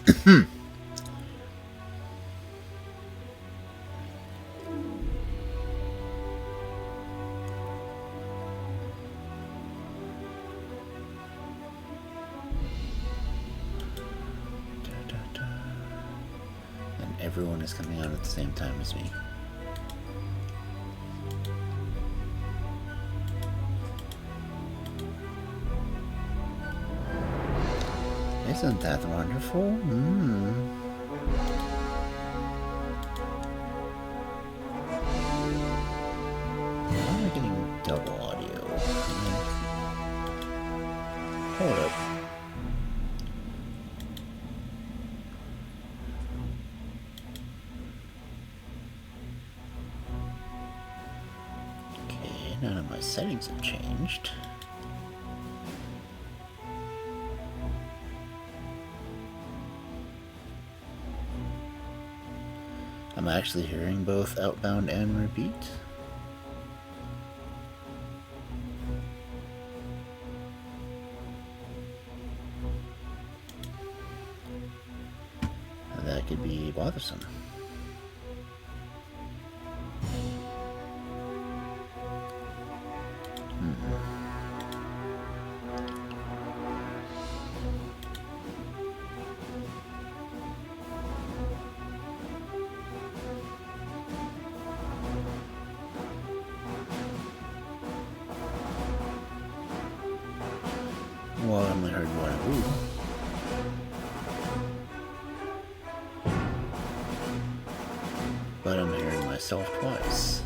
And everyone is coming out at the same time as me. Isn't that wonderful? Why am I getting double audio? Hold up. Okay, none of my settings have changed. I'm actually hearing both outbound and repeat. That could be bothersome. Well, I only heard one ooh. But I'm hearing myself twice.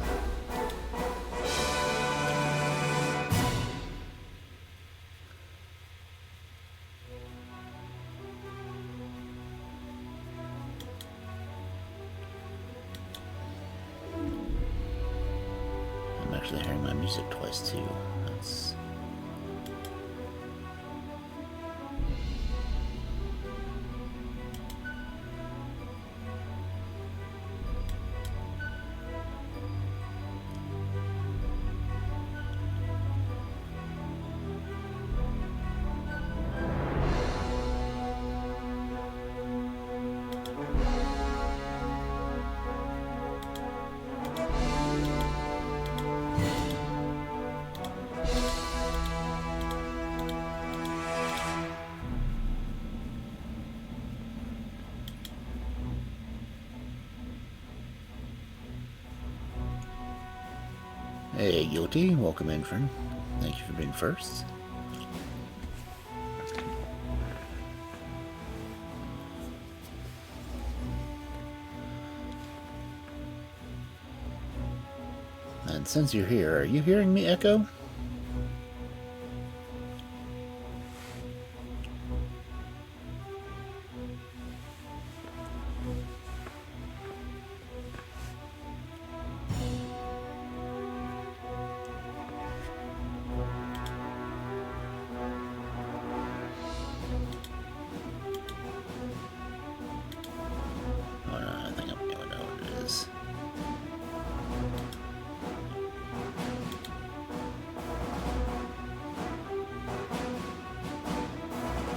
I'm actually hearing my music twice too. That's... Hey, Guilty. Welcome in, friend. Thank you for being first. And since you're here, are you hearing me echo? Oh no, I think I know what it is.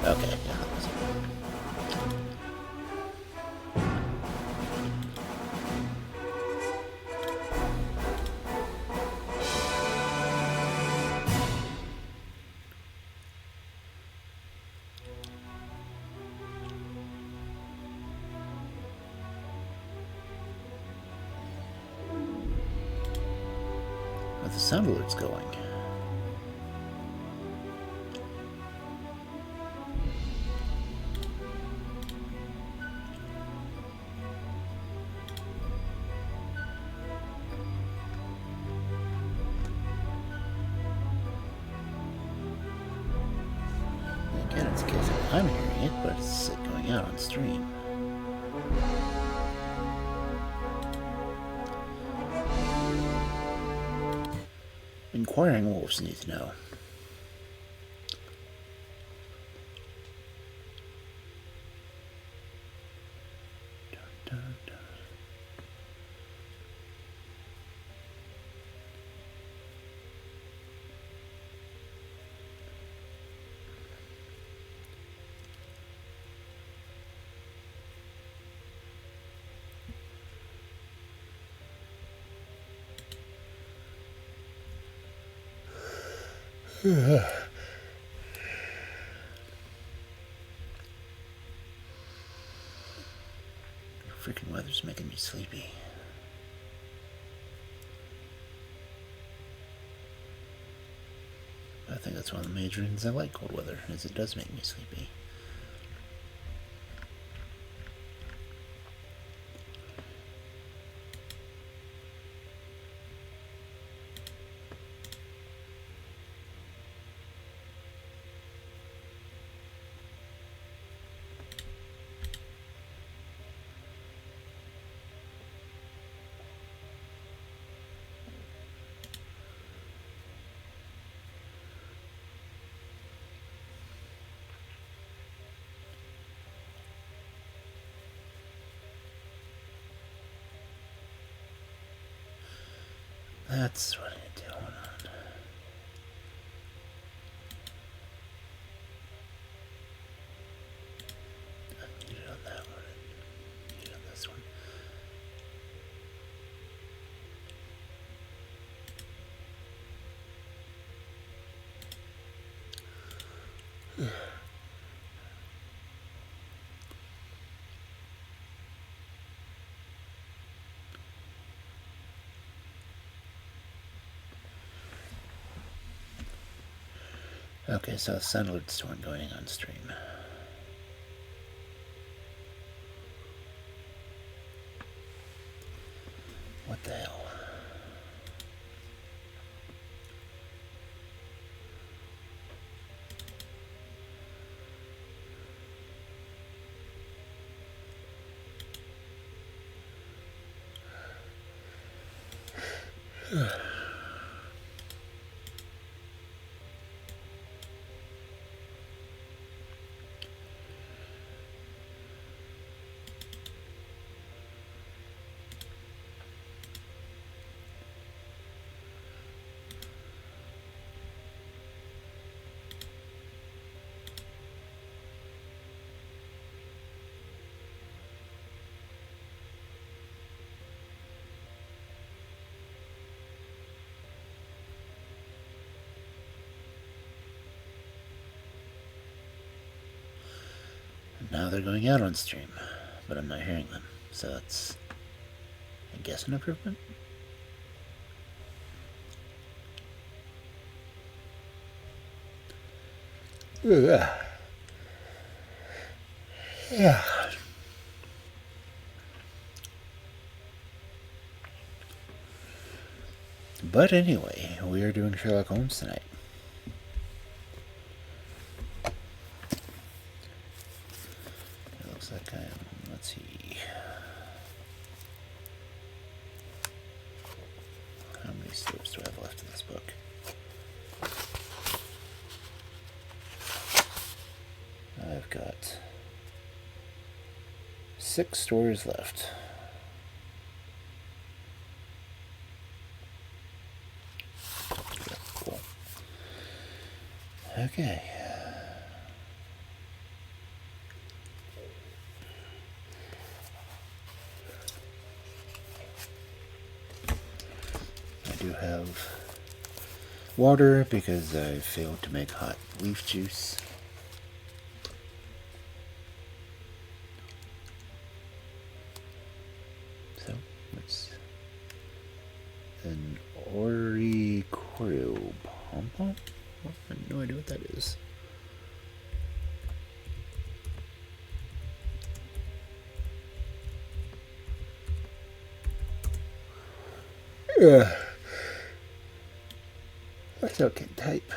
Okay, yeah, that was it. But the sound alert's going. Again, it's a case of I'm hearing it, but it's going out on stream. Inquiring wolves need to know. Dun, dun, dun. Freaking weather's making me sleepy. I think that's one of the major reasons I like cold weather, is it does make me sleepy. That's what I do. Hold on. I need it on that one. I need it on this one. Okay, so sound alerts weren't going on stream. What the hell? Now they're going out on stream, but I'm not hearing them, so that's, I guess, an improvement. Yeah. But anyway, we are doing Sherlock Holmes tonight. It looks like I'm, let's see. How many stories do I have left in this book? I've got 6 stories left. Cool. Okay. I do have water because I failed to make hot leaf juice. So, what's an Oricorio pom-pom? I have no idea what that is. Yeah. I still can't type.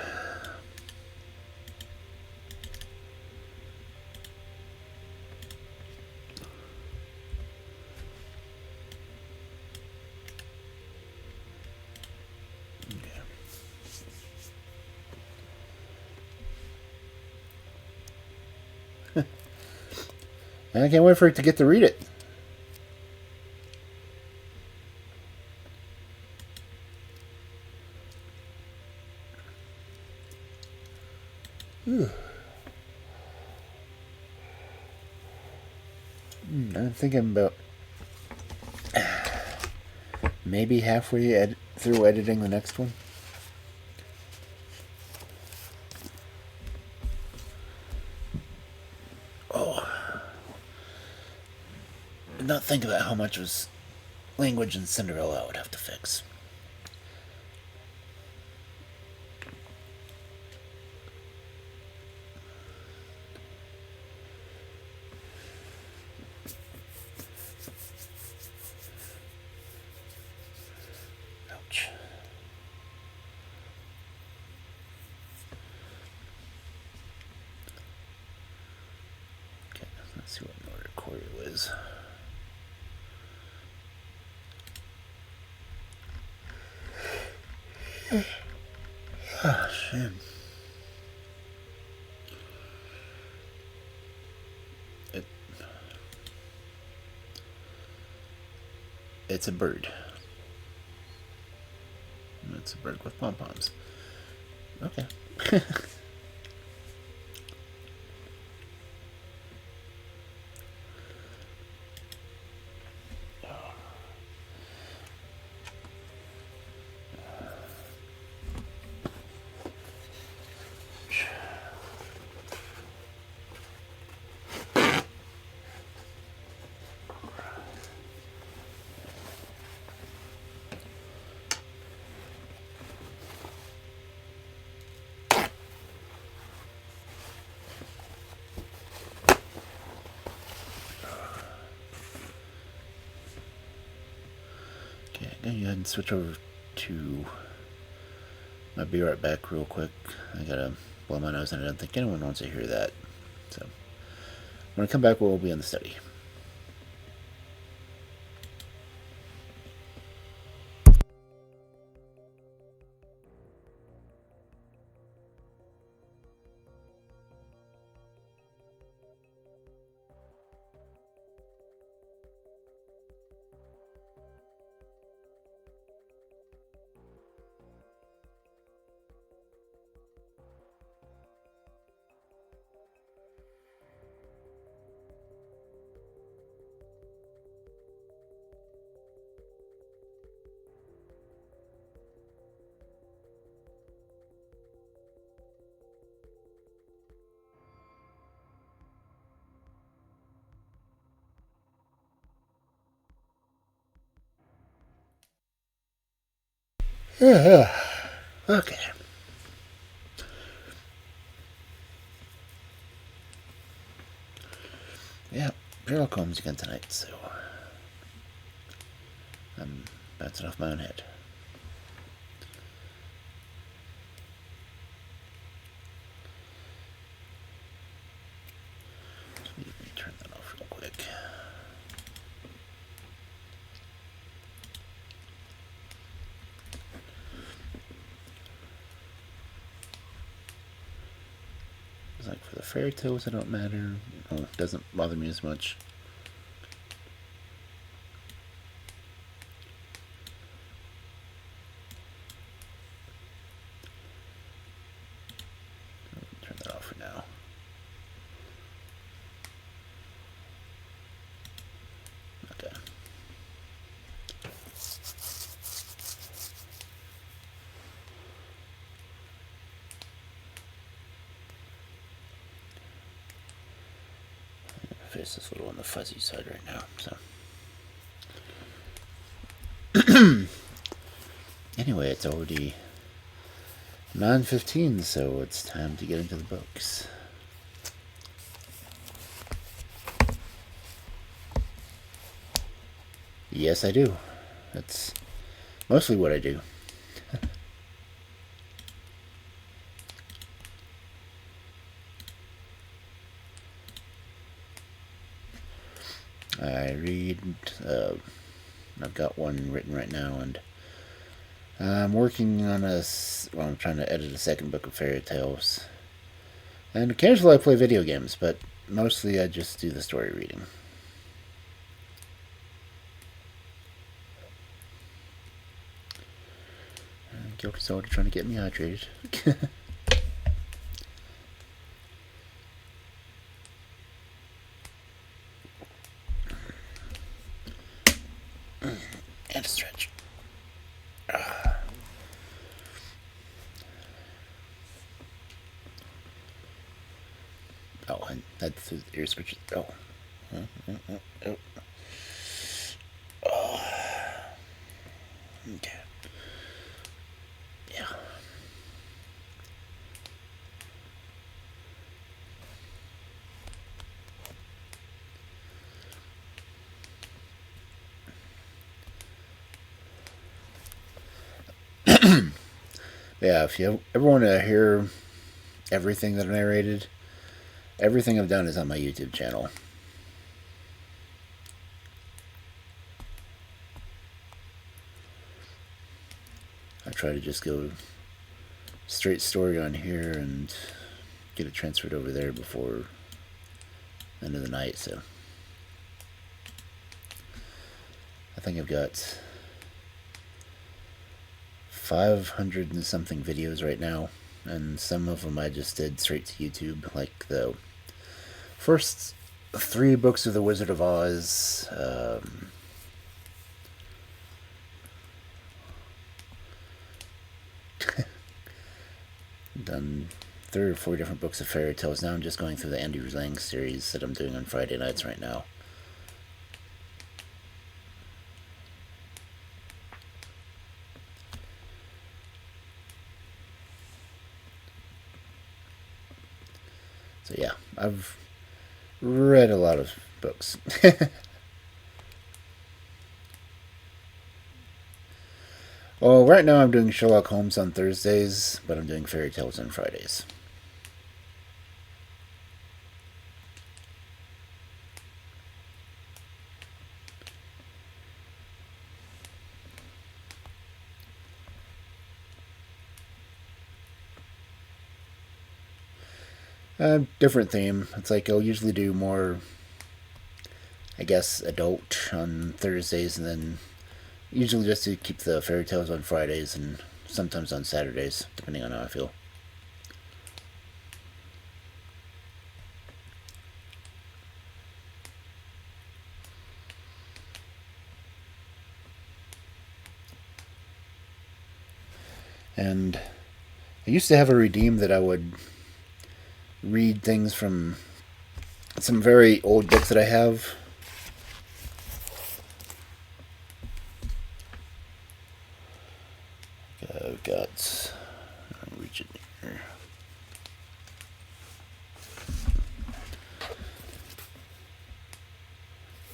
I can't wait for it to get to read it. I'm thinking about maybe halfway through editing the next one. did not think about how much was language in Cinderella I would have to fix. Ouch. Okay, let's see what order Corio is. Ah, shame. It's a bird. It's a bird with pom-poms. Okay. Okay, I'm gonna go ahead and switch over to. I'll be right back real quick. I gotta blow my nose, and I don't think anyone wants to hear that. So when I come back, we'll be in the study. Okay. Yeah, Sherlock Holmes again tonight, so I'm bouncing off my own head. Let me turn that off real quick. It's like for the fairy tales, it don't matter. Well, it doesn't bother me as much. Turn that off for now. Okay. Face is a little on the fuzzy side right now, so. Anyway, it's already 9:15, so it's time to get into the books. Yes, I do. That's mostly what I do. I read, I've got one written right now, and I'm working on I'm trying to edit a second book of fairy tales. And occasionally I play video games, but mostly I just do the story reading. Guilty Soldier trying to get me hydrated. And a stretch. Oh, and that's the ear switches. Oh. Okay. Yeah. Yeah, if you ever want to hear everything that I narrated, everything I've done is on my YouTube channel. I try to just go straight story on here and get it transferred over there before the end of the night, so I think I've got 500 and something videos right now, and some of them I just did straight to YouTube, like the first 3 books of The Wizard of Oz, done 3 or 4 different books of fairy tales. Now I'm just going through the Andrew Lang series that I'm doing on Friday nights right now. So yeah, I've read a lot of books. Well, right now I'm doing Sherlock Holmes on Thursdays, but I'm doing fairy tales on Fridays. Different theme. It's like I'll usually do more, I guess, adult on Thursdays, and then usually just to keep the fairy tales on Fridays, and sometimes on Saturdays, depending on how I feel. And I used to have a redeem that I would read things from some very old books that I have. I've got. I'll reach it here.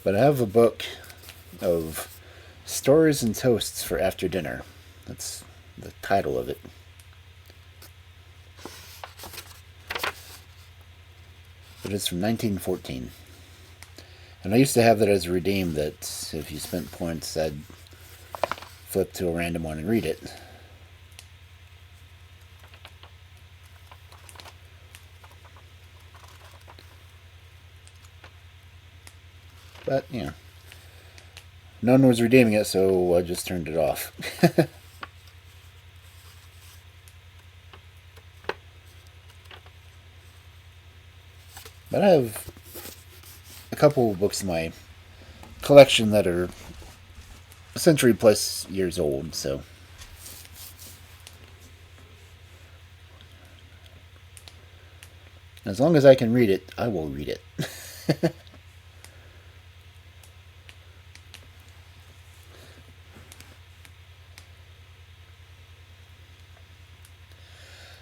But I have a book of stories and toasts for after dinner. That's the title of it. But it's from 1914. And I used to have that as a redeem, that if you spent points, I'd flip to a random one and read it. But, you know, no one was redeeming it, so I just turned it off. But I have a couple of books in my collection that are a century plus years old, so. As long as I can read it, I will read it.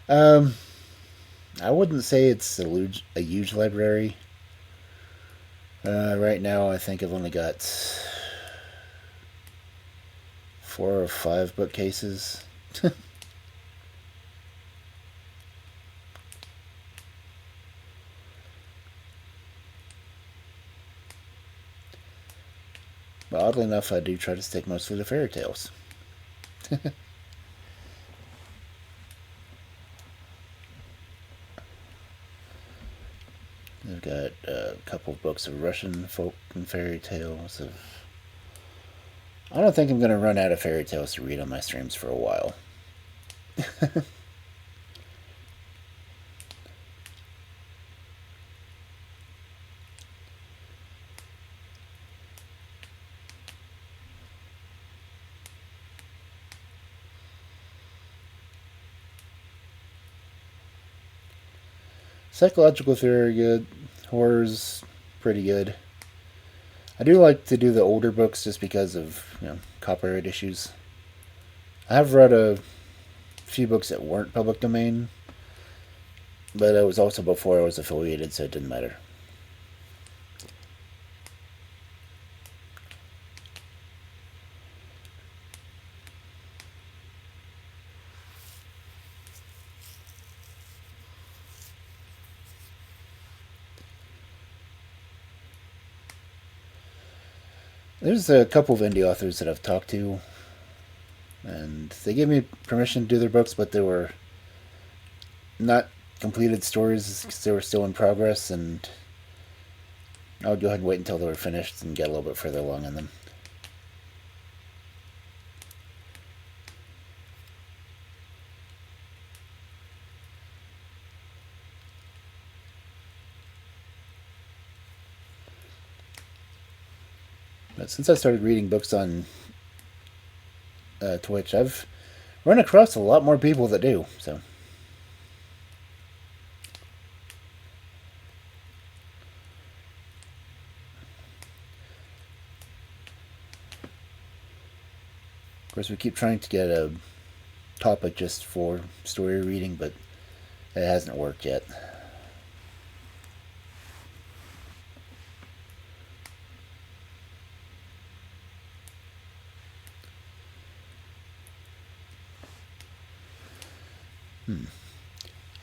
um, I wouldn't say it's a huge library. Right now, I think I've only got 4 or 5 bookcases. But oddly enough, I do try to stick mostly to fairy tales. I've got a couple of books of Russian folk and fairy tales. I don't think I'm going to run out of fairy tales to read on my streams for a while. Psychological theory good. Horror's pretty good. I do like to do the older books just because of, copyright issues. I have read a few books that weren't public domain, but it was also before I was affiliated, so it didn't matter. There's a couple of indie authors that I've talked to, and they gave me permission to do their books, but they were not completed stories because they were still in progress, and I would go ahead and wait until they were finished and get a little bit further along in them. But since I started reading books on Twitch, I've run across a lot more people that do. So, of course, we keep trying to get a topic just for story reading, but it hasn't worked yet.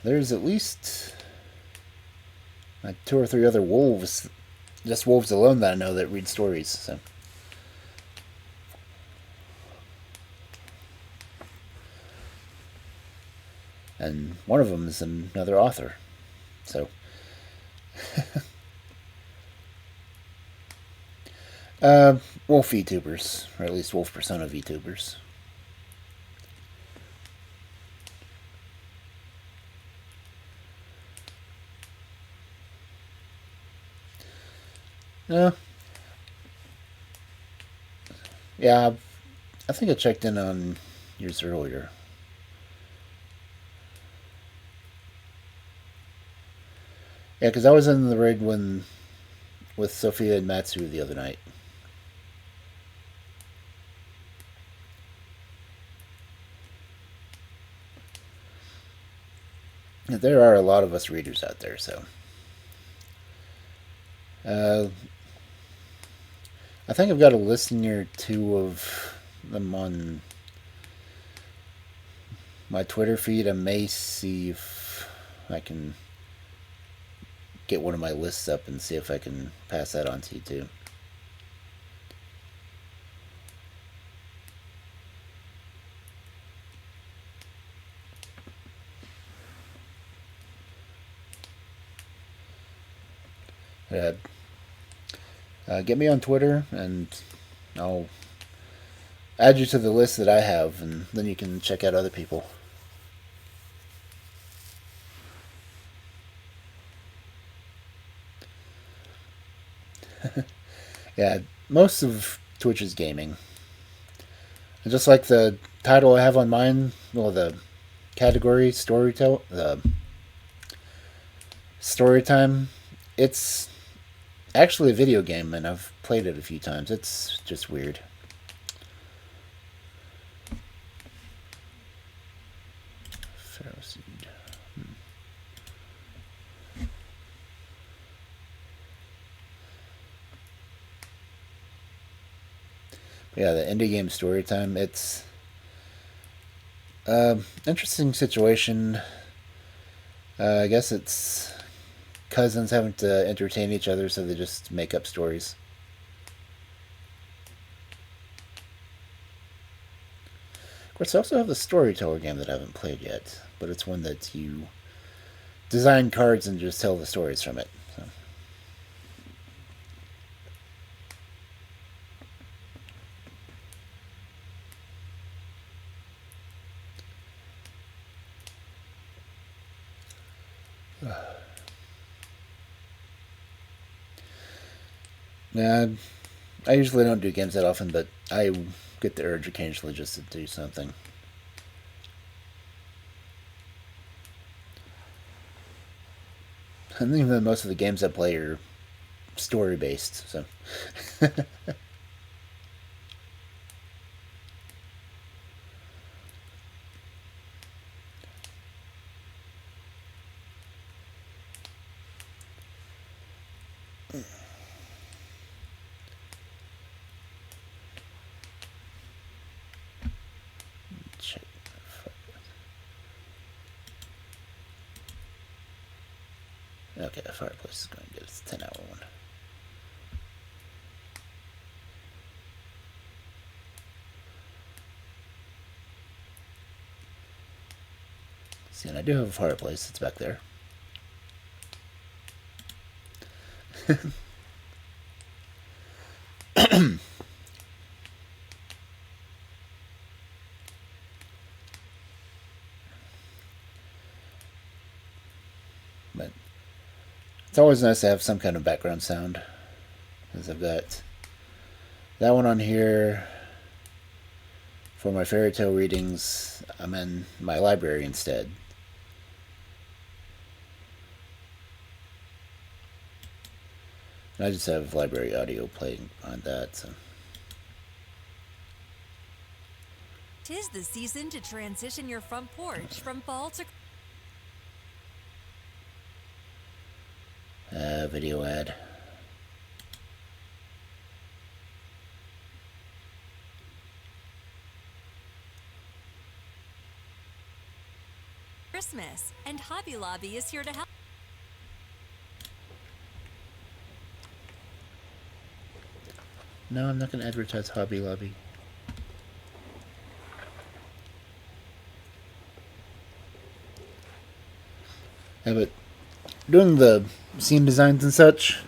There's at least like 2 or 3 other wolves, just wolves alone that I know that read stories. So, and one of them is another author. So, wolf VTubers, or at least wolf persona VTubers. Uh, yeah, I think I checked in on yours earlier. Yeah, because I was in the raid with Sophia and Matsu the other night. There are a lot of us readers out there, so uh, I think I've got a listing or two of them on my Twitter feed. I may see if I can get one of my lists up and see if I can pass that on to you too. Uh, get me on Twitter and I'll add you to the list that I have, and then you can check out other people. Yeah, most of Twitch is gaming. And just like the title I have on mine, well, the category the story time, it's actually a video game, and I've played it a few times. It's just weird. Pharaoh seed. Yeah, the indie game story time. It's interesting situation. I guess it's cousins having to entertain each other, so they just make up stories. Of course, I also have the Storyteller game that I haven't played yet, but it's one that you design cards and just tell the stories from it. So. Nah, I usually don't do games that often, but I get the urge occasionally just to do something. I think that most of the games I play are story based, so. Okay, the fireplace is going to get its 10-hour one. See, and I do have a fireplace. It's back there. But it's always nice to have some kind of background sound. Because I've got that one on here. For my fairy tale readings, I'm in my library instead. And I just have library audio playing on that. So. 'Tis the season to transition your front porch from fall to Video ad. Christmas, and Hobby Lobby is here to help. No, I'm not going to advertise Hobby Lobby. Yeah, but doing the scene designs and such,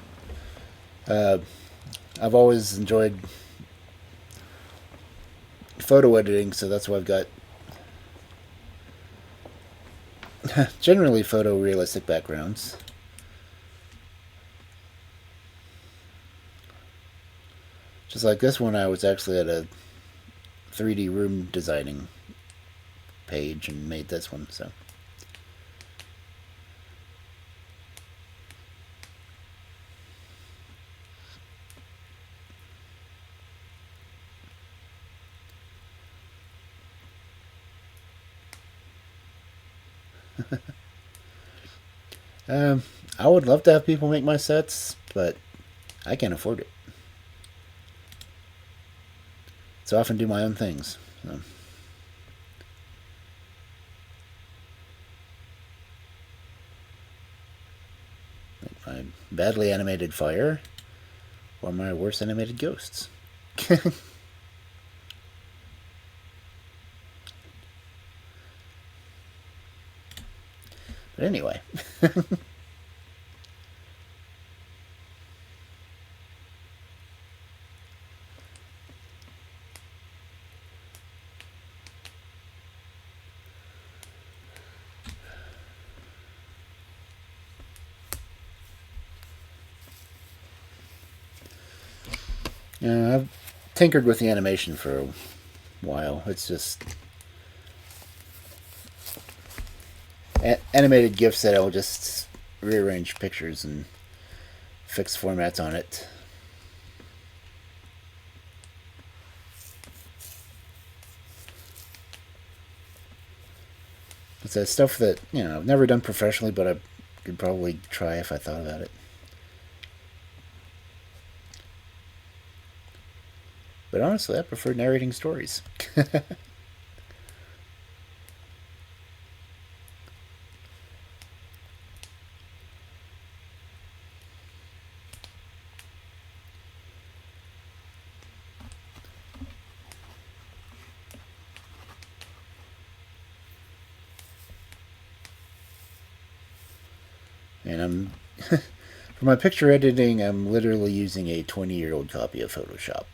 I've always enjoyed photo editing, so that's why I've got generally photorealistic backgrounds. Just like this one, I was actually at a 3D room designing page and made this one, so. I would love to have people make my sets, but I can't afford it. So I often do my own things. So. Like my badly animated fire, or my worst animated ghosts. But anyway. I've tinkered with the animation for a while. It's just animated GIFs that I'll just rearrange pictures and fix formats on it. It's that stuff that, I've never done professionally, but I could probably try if I thought about it. But honestly, I prefer narrating stories. And for my picture editing, I'm literally using a 20-year-old copy of Photoshop.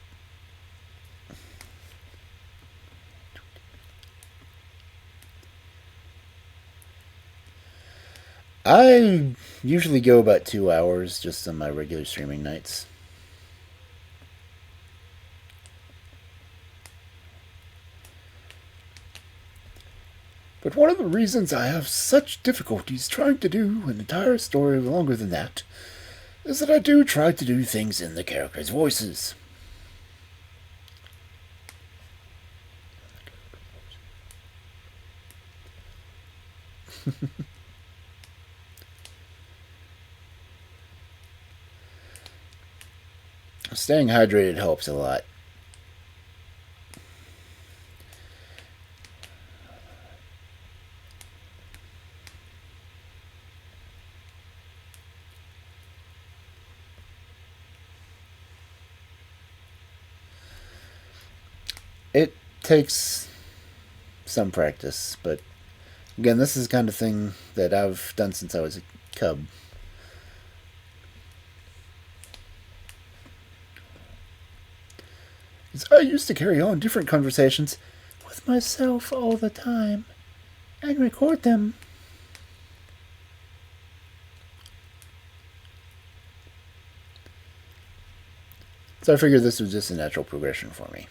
I usually go about 2 hours just on my regular streaming nights. But one of the reasons I have such difficulties trying to do an entire story longer than that is that I do try to do things in the characters' voices. Staying hydrated helps a lot. takes some practice, but again, this is the kind of thing that I've done since I was a cub. I used to carry on different conversations with myself all the time and record them. So I figured this was just a natural progression for me.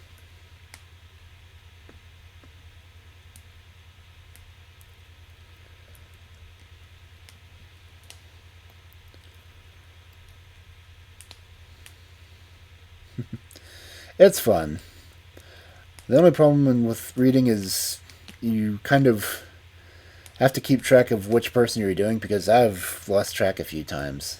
It's fun. The only problem with reading is you kind of have to keep track of which person you're doing, because I've lost track a few times.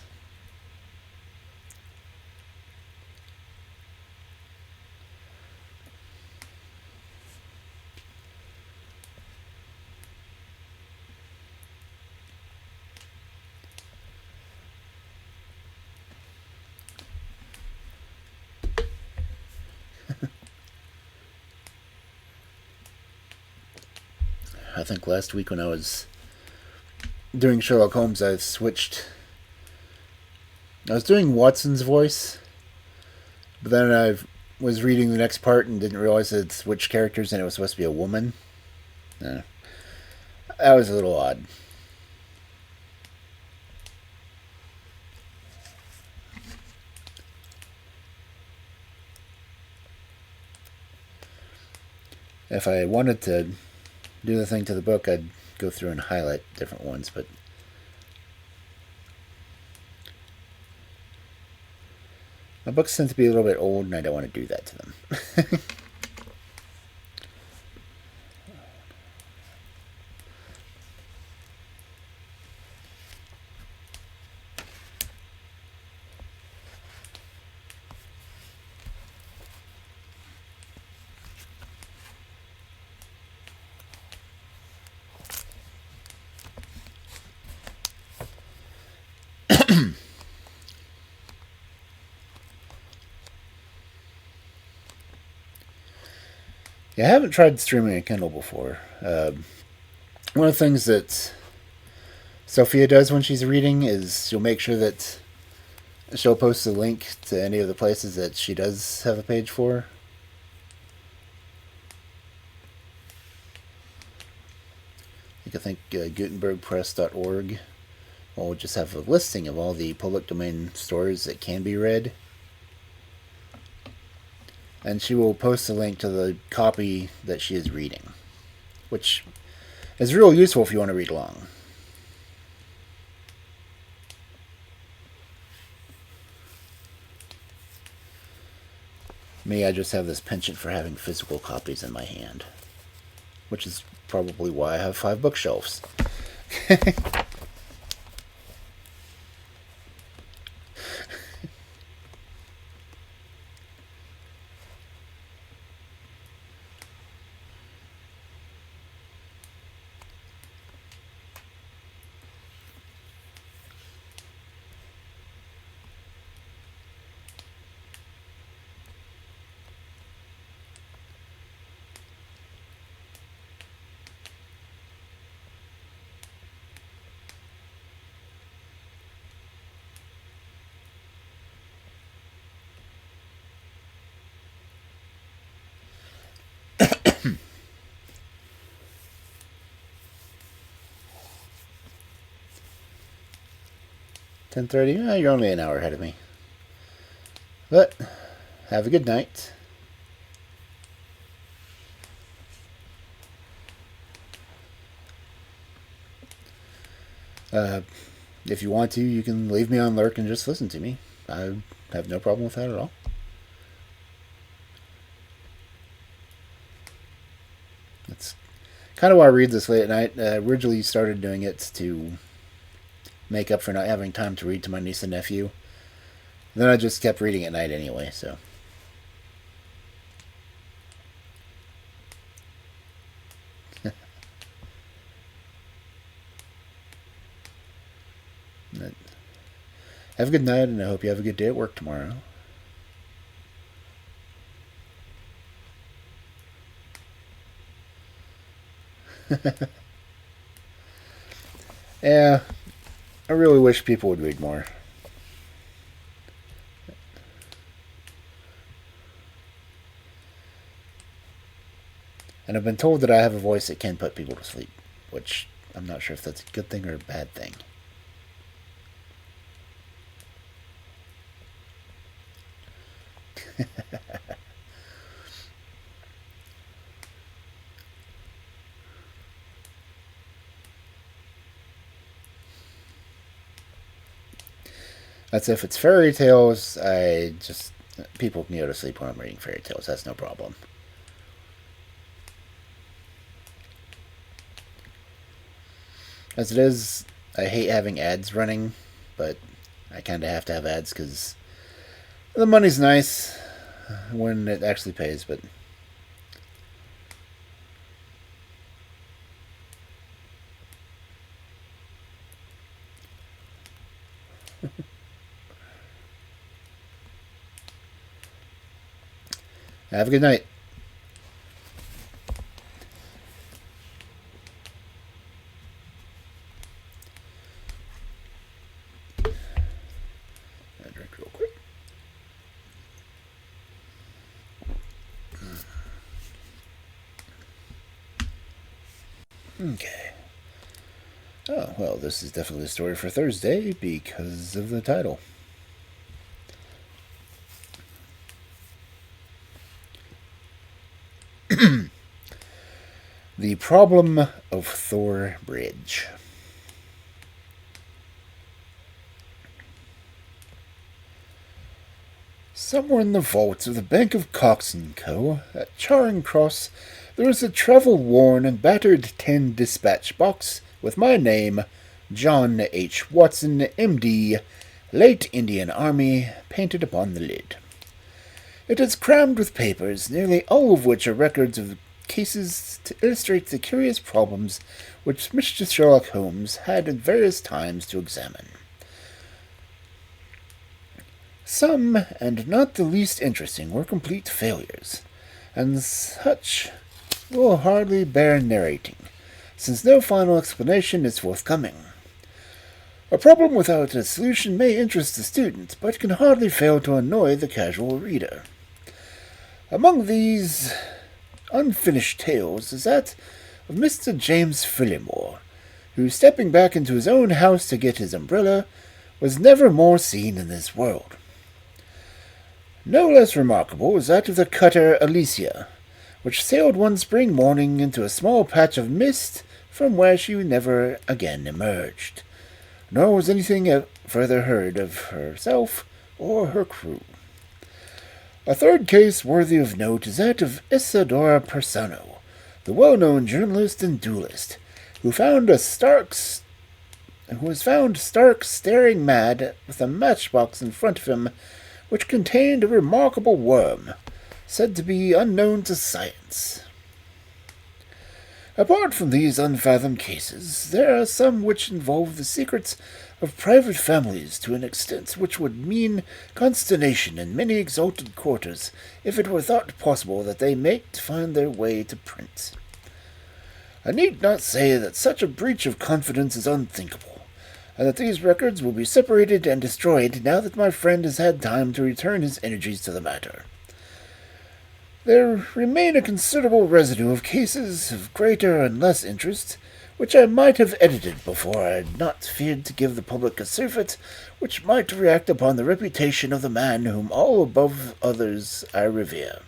I think last week when I was doing Sherlock Holmes, I switched. I was doing Watson's voice, but then I was reading the next part and didn't realize it switched characters and it was supposed to be a woman. That was a little odd. If I wanted to do the thing to the book, I'd go through and highlight different ones, but my books tend to be a little bit old and I don't want to do that to them. 'Yeah, I haven't tried streaming a Kindle before. One of the things that Sophia does when she's reading is she'll make sure that she'll post a link to any of the places that she does have a page for. I think gutenbergpress.org will just have a listing of all the public domain stories that can be read. And she will post a link to the copy that she is reading, which is real useful if you want to read along. Me, I just have this penchant for having physical copies in my hand, which is probably why I have 5 bookshelves. 10:30. You're only an hour ahead of me. But have a good night. If you want to, you can leave me on lurk and just listen to me. I have no problem with that at all. That's kind of why I read this late at night. I originally started doing it to make up for not having time to read to my niece and nephew. Then I just kept reading at night anyway, so. Have a good night, and I hope you have a good day at work tomorrow. Yeah, I really wish people would read more. And I've been told that I have a voice that can put people to sleep, which I'm not sure if that's a good thing or a bad thing. That's if it's fairy tales. I just people can go to sleep when I'm reading fairy tales. That's no problem. As it is, I hate having ads running, but I kind of have to have ads because the money's nice when it actually pays. But have a good night. I'll drink real quick. Okay. Oh, well, this is definitely a story for Thursday because of the title. The Problem of Thor Bridge. Somewhere in the vaults of the Bank of Cox & Co. at Charing Cross, there is a travel-worn and battered tin dispatch box with my name, John H. Watson, M.D., late Indian Army, painted upon the lid. It is crammed with papers, nearly all of which are records of cases to illustrate the curious problems which Mr. Sherlock Holmes had at various times to examine. Some, and not the least interesting, were complete failures, and such will hardly bear narrating, since no final explanation is forthcoming. A problem without a solution may interest the student, but can hardly fail to annoy the casual reader. Among these unfinished tales is that of Mr. James Fillimore, who, stepping back into his own house to get his umbrella, was never more seen in this world. No less remarkable is that of the cutter Alicia, which sailed one spring morning into a small patch of mist from where she never again emerged, nor was anything further heard of herself or her crew. A third case worthy of note is that of Isadora Persano, the well-known journalist and duelist, who was found stark staring mad with a matchbox in front of him which contained a remarkable worm, said to be unknown to science. Apart from these unfathomed cases, there are some which involve the secrets of private families to an extent which would mean consternation in many exalted quarters if it were thought possible that they might find their way to print. I need not say that such a breach of confidence is unthinkable, and that these records will be separated and destroyed now that my friend has had time to return his energies to the matter. There remain a considerable residue of cases of greater and less interest, which I might have edited before I had not feared to give the public a surfeit which might react upon the reputation of the man whom all above others I revere.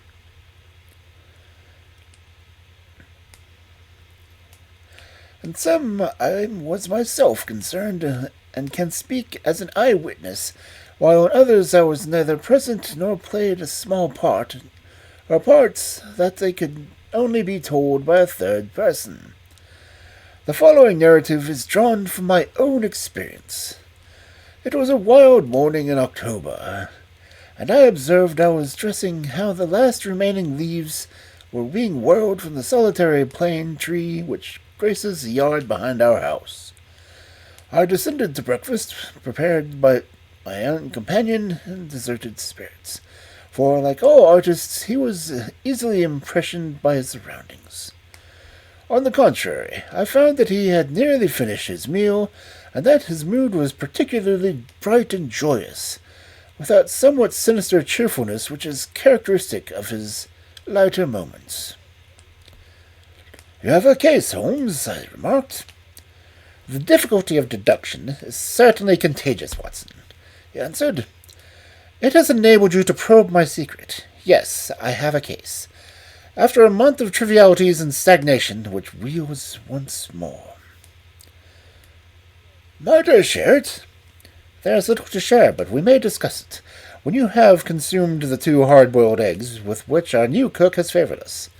In some I was myself concerned, and can speak as an eyewitness, while in others I was neither present nor played a small part, or parts that they could only be told by a third person. The following narrative is drawn from my own experience. It was a wild morning in October, and I observed I was dressing how the last remaining leaves were being whirled from the solitary plane tree which graces the yard behind our house. I descended to breakfast, prepared by my young companion in deserted spirits, for, like all artists, he was easily impressioned by his surroundings. On the contrary, I found that he had nearly finished his meal, and that his mood was particularly bright and joyous, with that somewhat sinister cheerfulness which is characteristic of his lighter moments. "You have a case, Holmes," I remarked. "The difficulty of deduction is certainly contagious, Watson," he answered. "It has enabled you to probe my secret. Yes, I have a case. After a month of trivialities and stagnation, which reels once more." "Might I share it?" "There is little to share, but we may discuss it, when you have consumed the 2 hard-boiled eggs with which our new cook has favored us.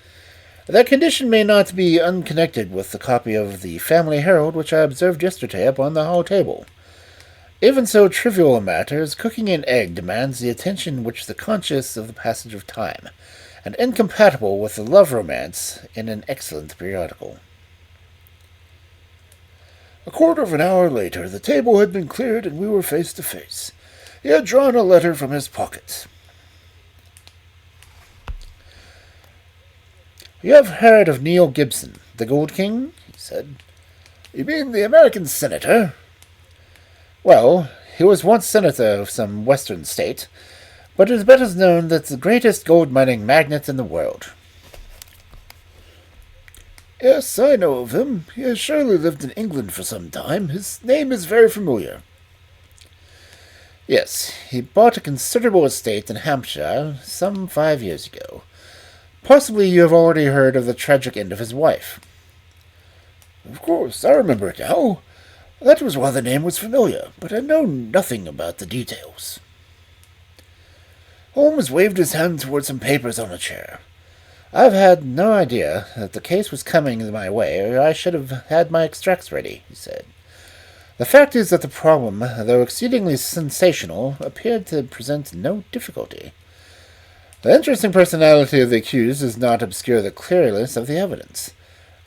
That condition may not be unconnected with the copy of the Family Herald which I observed yesterday upon the hall table. Even so trivial a matter as cooking an egg demands the attention which the conscious of the passage of time, and incompatible with the love romance in an excellent periodical." A quarter of an hour later, the table had been cleared and we were face to face. He had drawn a letter from his pocket. "You have heard of Neil Gibson, the Gold King?" he said. "You mean the American senator?" "Well, he was once senator of some western state, but it is better known that the greatest gold-mining magnate in the world." "Yes, I know of him. He has surely lived in England for some time. His name is very familiar." "Yes, he bought a considerable estate in Hampshire some 5 years ago. Possibly you have already heard of the tragic end of his wife." "Of course, I remember it now. That was why the name was familiar, but I know nothing about the details." Holmes waved his hand toward some papers on a chair. "I've had no idea that the case was coming my way, or I should have had my extracts ready," he said. "The fact is that the problem, though exceedingly sensational, appeared to present no difficulty. The interesting personality of the accused does not obscure the clearness of the evidence.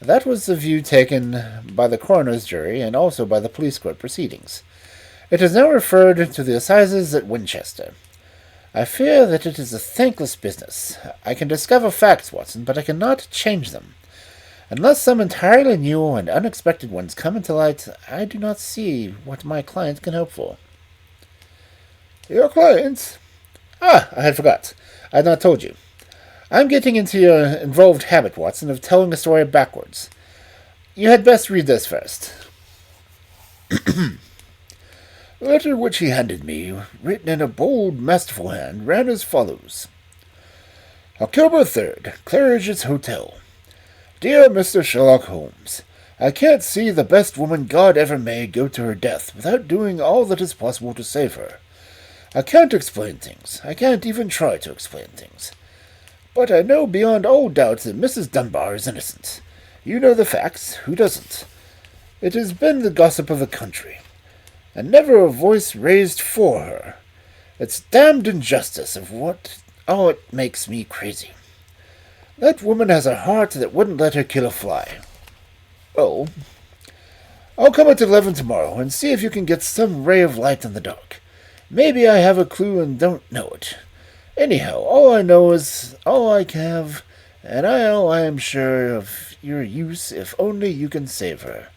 That was the view taken by the coroner's jury and also by the police court proceedings. It is now referred to the assizes at Winchester. I fear that it is a thankless business. I can discover facts, Watson, but I cannot change them. Unless some entirely new and unexpected ones come into light, I do not see what my client can hope for." "Your client?" "Ah, I had forgot. I had not told you. I'm getting into your involved habit, Watson, of telling a story backwards. You had best read this first." The letter which he handed me, written in a bold, masterful hand, ran as follows. "October 3rd, Claridge's Hotel. Dear Mr. Sherlock Holmes, I can't see the best woman God ever made go to her death without doing all that is possible to save her. I can't explain things. I can't even try to explain things. But I know beyond all doubt that Mrs. Dunbar is innocent. You know the facts. Who doesn't? It has been the gossip of the country, and never a voice raised for her. It's damned injustice of what... Oh, it makes me crazy. That woman has a heart that wouldn't let her kill a fly. Well, I'll come at 11 tomorrow and see if you can get some ray of light in the dark. Maybe I have a clue and don't know it. Anyhow, all I know is all I have, and I am sure of your use if only you can save her.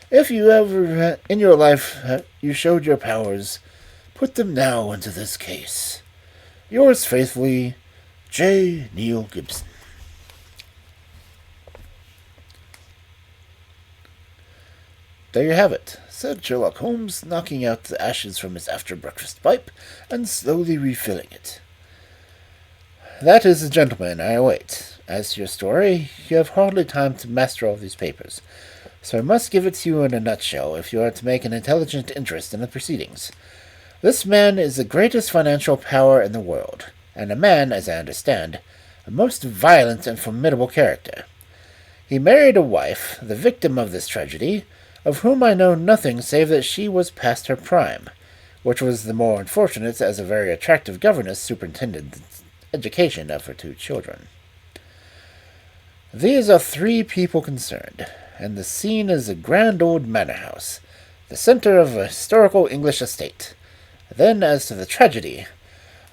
If you ever in your life you showed your powers, put them now into this case. Yours faithfully, J. Neil Gibson." "There you have it," said Sherlock Holmes, knocking out the ashes from his after-breakfast pipe and slowly refilling it. "That is the gentleman I await. As to your story, you have hardly time to master all these papers, so I must give it to you in a nutshell if you are to make an intelligent interest in the proceedings. This man is the greatest financial power in the world, and a man, as I understand, a most violent and formidable character. He married a wife, the victim of this tragedy, of whom I know nothing save that she was past her prime, which was the more unfortunate as a very attractive governess superintended the education of her 2 children. These are 3 people concerned, and the scene is a grand old manor house, the centre of a historical English estate. Then, as to the tragedy,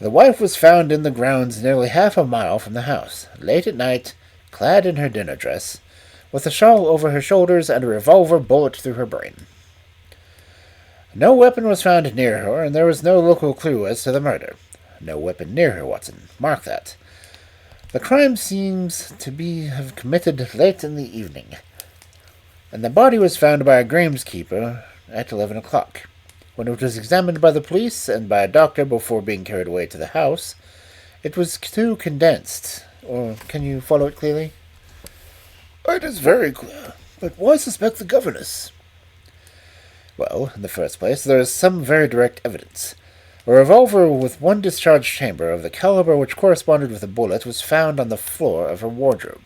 the wife was found in the grounds nearly half a mile from the house, late at night, clad in her dinner dress, with a shawl over her shoulders and a revolver bullet through her brain. No weapon was found near her, and there was no local clue as to the murder. No weapon near her, Watson. Mark that. The crime seems to have committed late in the evening, and the body was found by a groundskeeper at 11 o'clock. When it was examined by the police and by a doctor before being carried away to the house, it was too condensed. Or can you follow it clearly? It is very clear. But why suspect the governess? Well, in the first place, there is some very direct evidence. A revolver with one discharge chamber of the caliber which corresponded with a bullet was found on the floor of her wardrobe.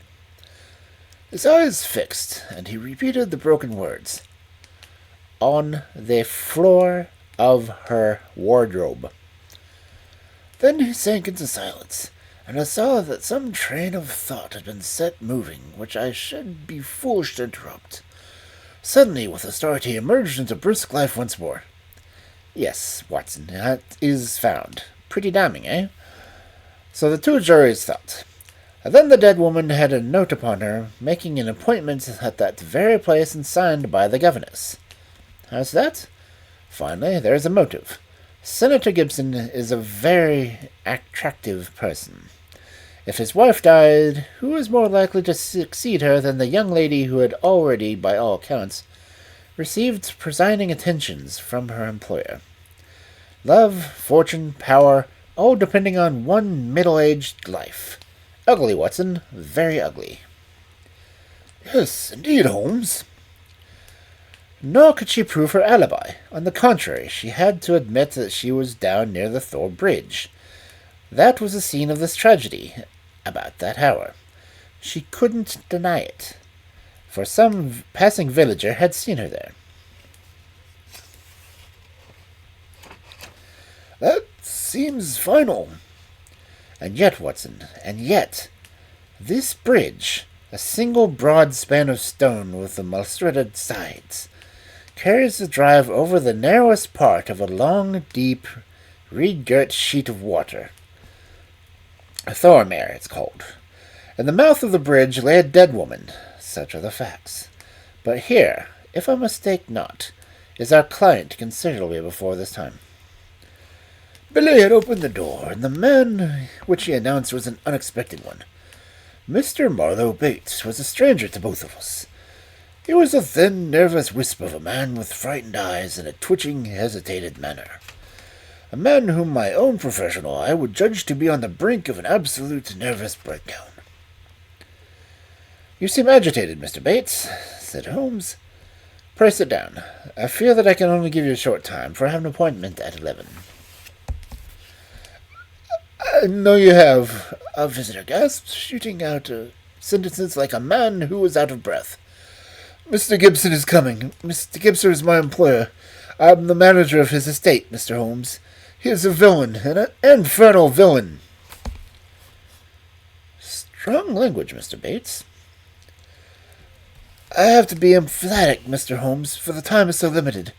His eyes fixed, and he repeated the broken words. On the floor of her wardrobe. Then he sank into silence, and I saw that some train of thought had been set moving, which I should be foolish to interrupt. Suddenly, with a start, he emerged into brisk life once more. Yes, Watson, that is found. Pretty damning, eh? So the two juries thought. And then the dead woman had a note upon her, making an appointment at that very place and signed by the governess. How's that? Finally, there's a motive. Senator Gibson is a very attractive person. If his wife died, who is more likely to succeed her than the young lady who had already, by all accounts, received presiding attentions from her employer? Love, fortune, power, all depending on one middle-aged life. Ugly, Watson, very ugly. Yes, indeed, Holmes. Nor could she prove her alibi. On the contrary, she had to admit that she was down near the Thor Bridge. That was the scene of this tragedy, about that hour. She couldn't deny it, for some passing villager had seen her there. That seems final. And yet, Watson, this bridge, a single broad span of stone with the mustarded sides, carries the drive over the narrowest part of a long, deep, reed-girt sheet of water. A Thormare, it's called. In the mouth of the bridge lay a dead woman. Such are the facts. But here, if I mistake not, is our client considerably before this time. Billy had opened the door, and the man which he announced was an unexpected one. Mr. Marlowe Bates was a stranger to both of us. He was a thin, nervous wisp of a man with frightened eyes and a twitching, hesitated manner. A man whom my own professional eye would judge to be on the brink of an absolute nervous breakdown. You seem agitated, Mr. Bates, said Holmes. Pray sit down. I fear that I can only give you a short time, for I have an appointment at 11. I know you have, a visitor gasped, shooting out sentences like a man who was out of breath. Mr. Gibson is coming. Mr. Gibson is my employer. I am the manager of his estate, Mr. Holmes. He is a villain, an infernal villain. Strong language, Mr. Bates. I have to be emphatic, Mr. Holmes, for the time is so limited.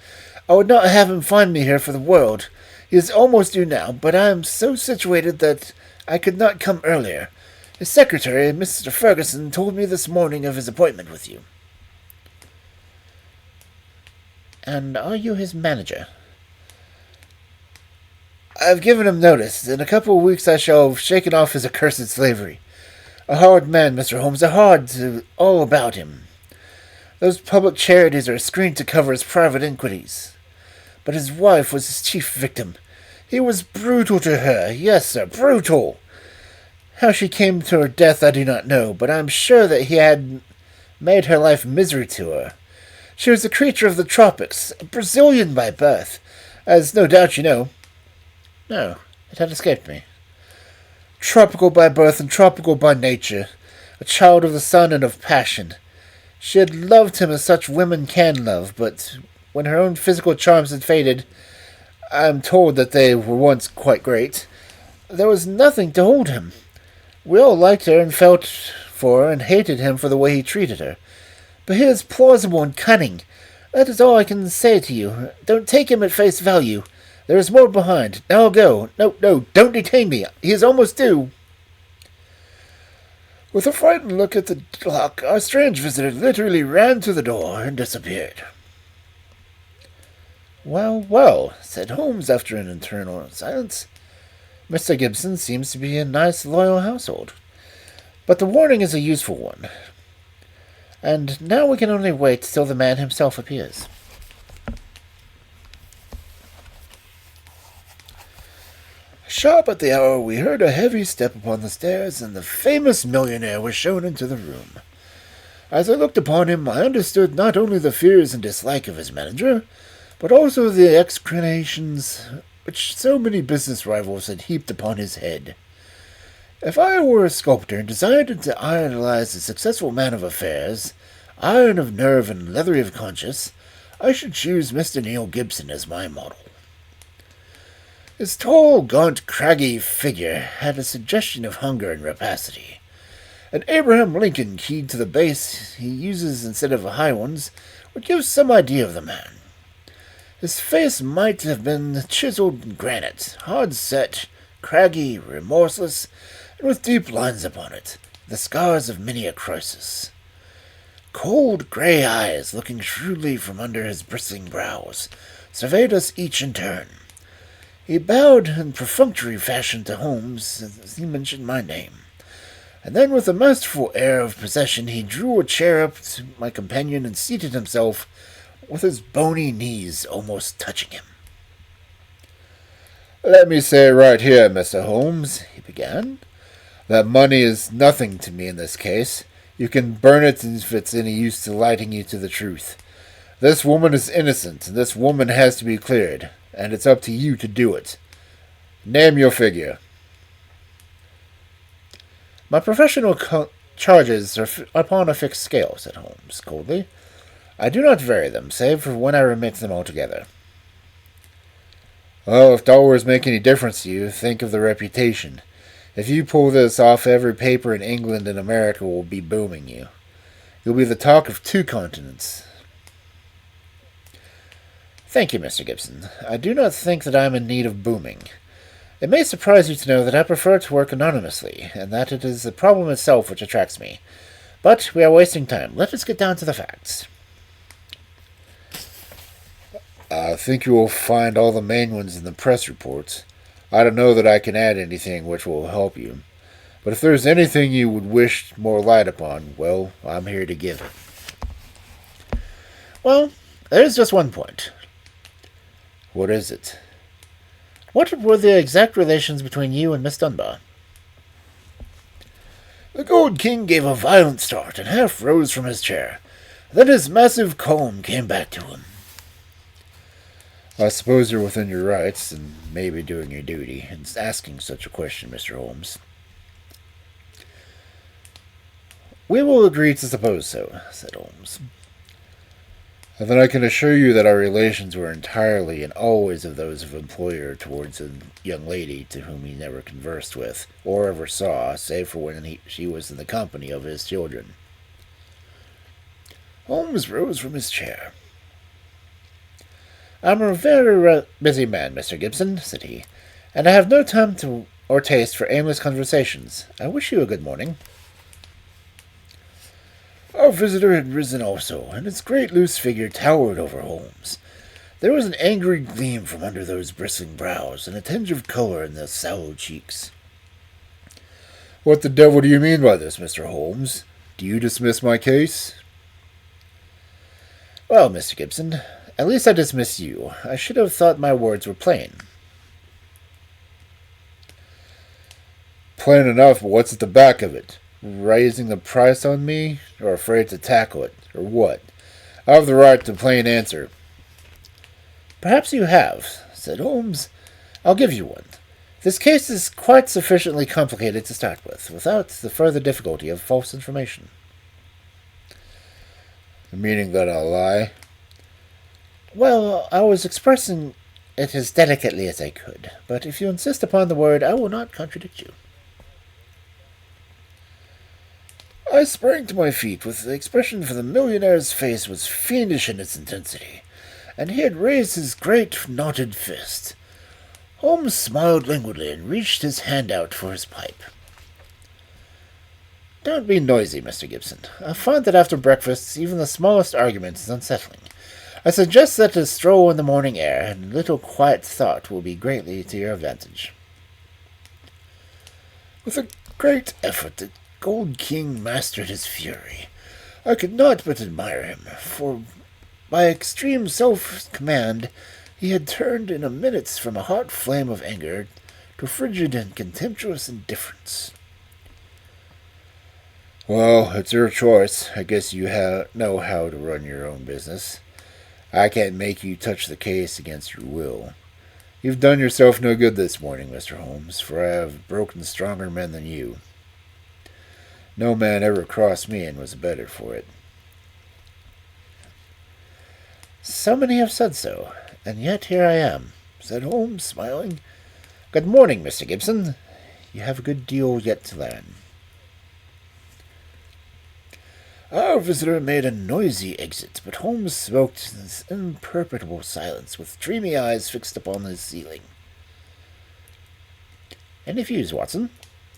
I would not have him find me here for the world. He is almost due now, but I am so situated that I could not come earlier. His secretary, Mr. Ferguson, told me this morning of his appointment with you. And are you his manager? I have given him notice. In a couple of weeks I shall have shaken off his accursed slavery. A hard man, Mr. Holmes, all about him. Those public charities are a screen to cover his private iniquities. But his wife was his chief victim. He was brutal to her, yes, sir, brutal. How she came to her death I do not know, but I am sure that he had made her life misery to her. She was a creature of the tropics, a Brazilian by birth, as no doubt you know. No, it had escaped me. Tropical by birth and tropical by nature, a child of the sun and of passion. She had loved him as such women can love, but when her own physical charms had faded, I am told that they were once quite great, there was nothing to hold him. We all liked her and felt for her and hated him for the way he treated her. But he is plausible and cunning. That is all I can say to you. Don't take him at face value. There is more behind. Now I'll go. No, don't detain me. He is almost due. With a frightened look at the clock, our strange visitor literally ran to the door and disappeared. "Well, well," said Holmes after an internal silence. "Mr. Gibson seems to be a nice, loyal household. But the warning is a useful one. And now we can only wait till the man himself appears." Sharp at the hour, we heard a heavy step upon the stairs, and the famous millionaire was shown into the room. As I looked upon him, I understood not only the fears and dislike of his manager, but also the execrations which so many business rivals had heaped upon his head. If I were a sculptor and desired to idolize a successful man of affairs, iron of nerve and leathery of conscience, I should choose Mr. Neil Gibson as my model. His tall, gaunt, craggy figure had a suggestion of hunger and rapacity. An Abraham Lincoln keyed to the base he uses instead of high ones would give some idea of the man. His face might have been chiseled in granite, hard-set, craggy, remorseless, and with deep lines upon it, the scars of many a crisis. Cold grey eyes, looking shrewdly from under his bristling brows, surveyed us each in turn. He bowed in perfunctory fashion to Holmes as he mentioned my name, and then with a masterful air of possession he drew a chair up to my companion and seated himself with his bony knees almost touching him. "Let me say right here, Mr. Holmes," he began, "that money is nothing to me in this case. You can burn it if it's any use to lighting you to the truth. This woman is innocent, and this woman has to be cleared, and it's up to you to do it. Name your figure." "My professional charges are upon a fixed scale," said Holmes coldly. "I do not vary them, save for when I remit them altogether." "Well, if dollars make any difference to you, think of the reputation. If you pull this off, every paper in England and America will be booming you. You'll be the talk of 2 continents. "Thank you, Mr. Gibson. I do not think that I am in need of booming. It may surprise you to know that I prefer to work anonymously, and that it is the problem itself which attracts me. But we are wasting time. Let us get down to the facts." "I think you will find all the main ones in the press reports. I don't know that I can add anything which will help you. But if there's anything you would wish more light upon, well, I'm here to give it." "Well, there's just one point." "What is it?" "What were the exact relations between you and Miss Dunbar?" The Gold King gave a violent start and half rose from his chair. Then his massive calm came back to him. "I suppose you're within your rights, and maybe doing your duty, in asking such a question, Mr. Holmes." "We will agree to suppose so," said Holmes. "And then I can assure you that our relations were entirely and always of those of employer towards a young lady to whom he never conversed with, or ever saw, save for when she was in the company of his children." Holmes rose from his chair. "I'm a very busy man, Mr. Gibson," said he, "and I have no time or taste for aimless conversations. I wish you a good morning." Our visitor had risen also, and his great loose figure towered over Holmes. There was an angry gleam from under those bristling brows, and a tinge of color in the sallow cheeks. "What the devil do you mean by this, Mr. Holmes? Do you dismiss my case?" "Well, Mr. Gibson, at least I dismiss you. I should have thought my words were plain." "Plain enough, but what's at the back of it? Raising the price on me, or afraid to tackle it, or what? I have the right to plain answer." "Perhaps you have," said Holmes. "I'll give you one. This case is quite sufficiently complicated to start with, without the further difficulty of false information." "Meaning that I'll lie?" "Well, I was expressing it as delicately as I could, but if you insist upon the word, I will not contradict you." I sprang to my feet, with the expression for the millionaire's face was fiendish in its intensity, and he had raised his great knotted fist. Holmes smiled languidly and reached his hand out for his pipe. Don't be noisy, Mr. Gibson. I find that after breakfast, even the smallest argument is unsettling. I suggest that a stroll in the morning air and a little quiet thought will be greatly to your advantage. With a great effort, the Gold King mastered his fury. I could not but admire him, for by extreme self-command he had turned in a minute from a hot flame of anger to frigid and contemptuous indifference. Well, it's your choice. I guess you know how to run your own business. I can't make you touch the case against your will. You've done yourself no good this morning, Mr. Holmes, for I have broken stronger men than you. No man ever crossed me and was better for it. So many have said so, and yet here I am, said Holmes, smiling. Good morning, Mr. Gibson. You have a good deal yet to learn. Our visitor made a noisy exit, but Holmes smoked in this imperturbable silence, with dreamy eyes fixed upon the ceiling. Any views, Watson?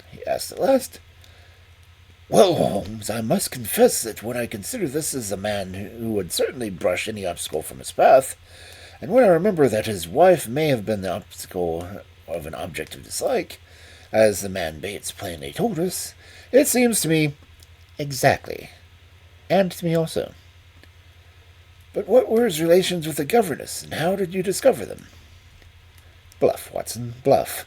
He asked at last. Well, Holmes, I must confess that when I consider this as a man who would certainly brush any obstacle from his path, and when I remember that his wife may have been the obstacle of an object of dislike, as the man Bates plainly told us, it seems to me exactly. And to me also. But what were his relations with the governess, and how did you discover them? Bluff, Watson, bluff.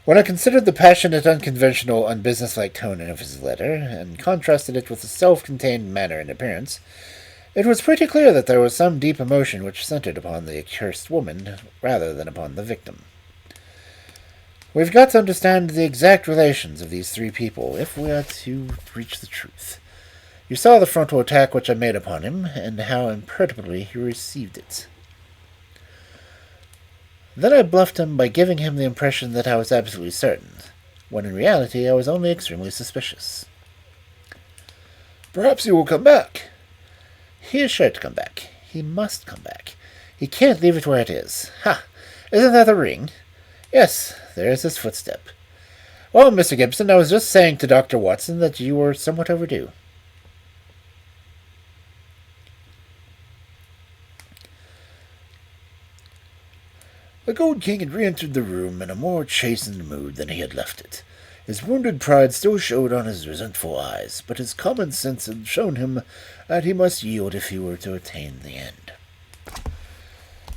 When I considered the passionate, unconventional, unbusinesslike tone of his letter, and contrasted it with the self-contained manner and appearance, it was pretty clear that there was some deep emotion which centered upon the accursed woman rather than upon the victim. We've got to understand the exact relations of these three people if we are to reach the truth. You saw the frontal attack which I made upon him, and how imperturbably he received it. Then I bluffed him by giving him the impression that I was absolutely certain, when in reality I was only extremely suspicious. Perhaps he will come back. He is sure to come back. He must come back. He can't leave it where it is. Ha! Isn't that the ring? Yes, there is his footstep. Well, Mr. Gibson, I was just saying to Dr. Watson that you were somewhat overdue. The Gold King had re-entered the room in a more chastened mood than he had left it. His wounded pride still showed on his resentful eyes, but his common sense had shown him that he must yield if he were to attain the end.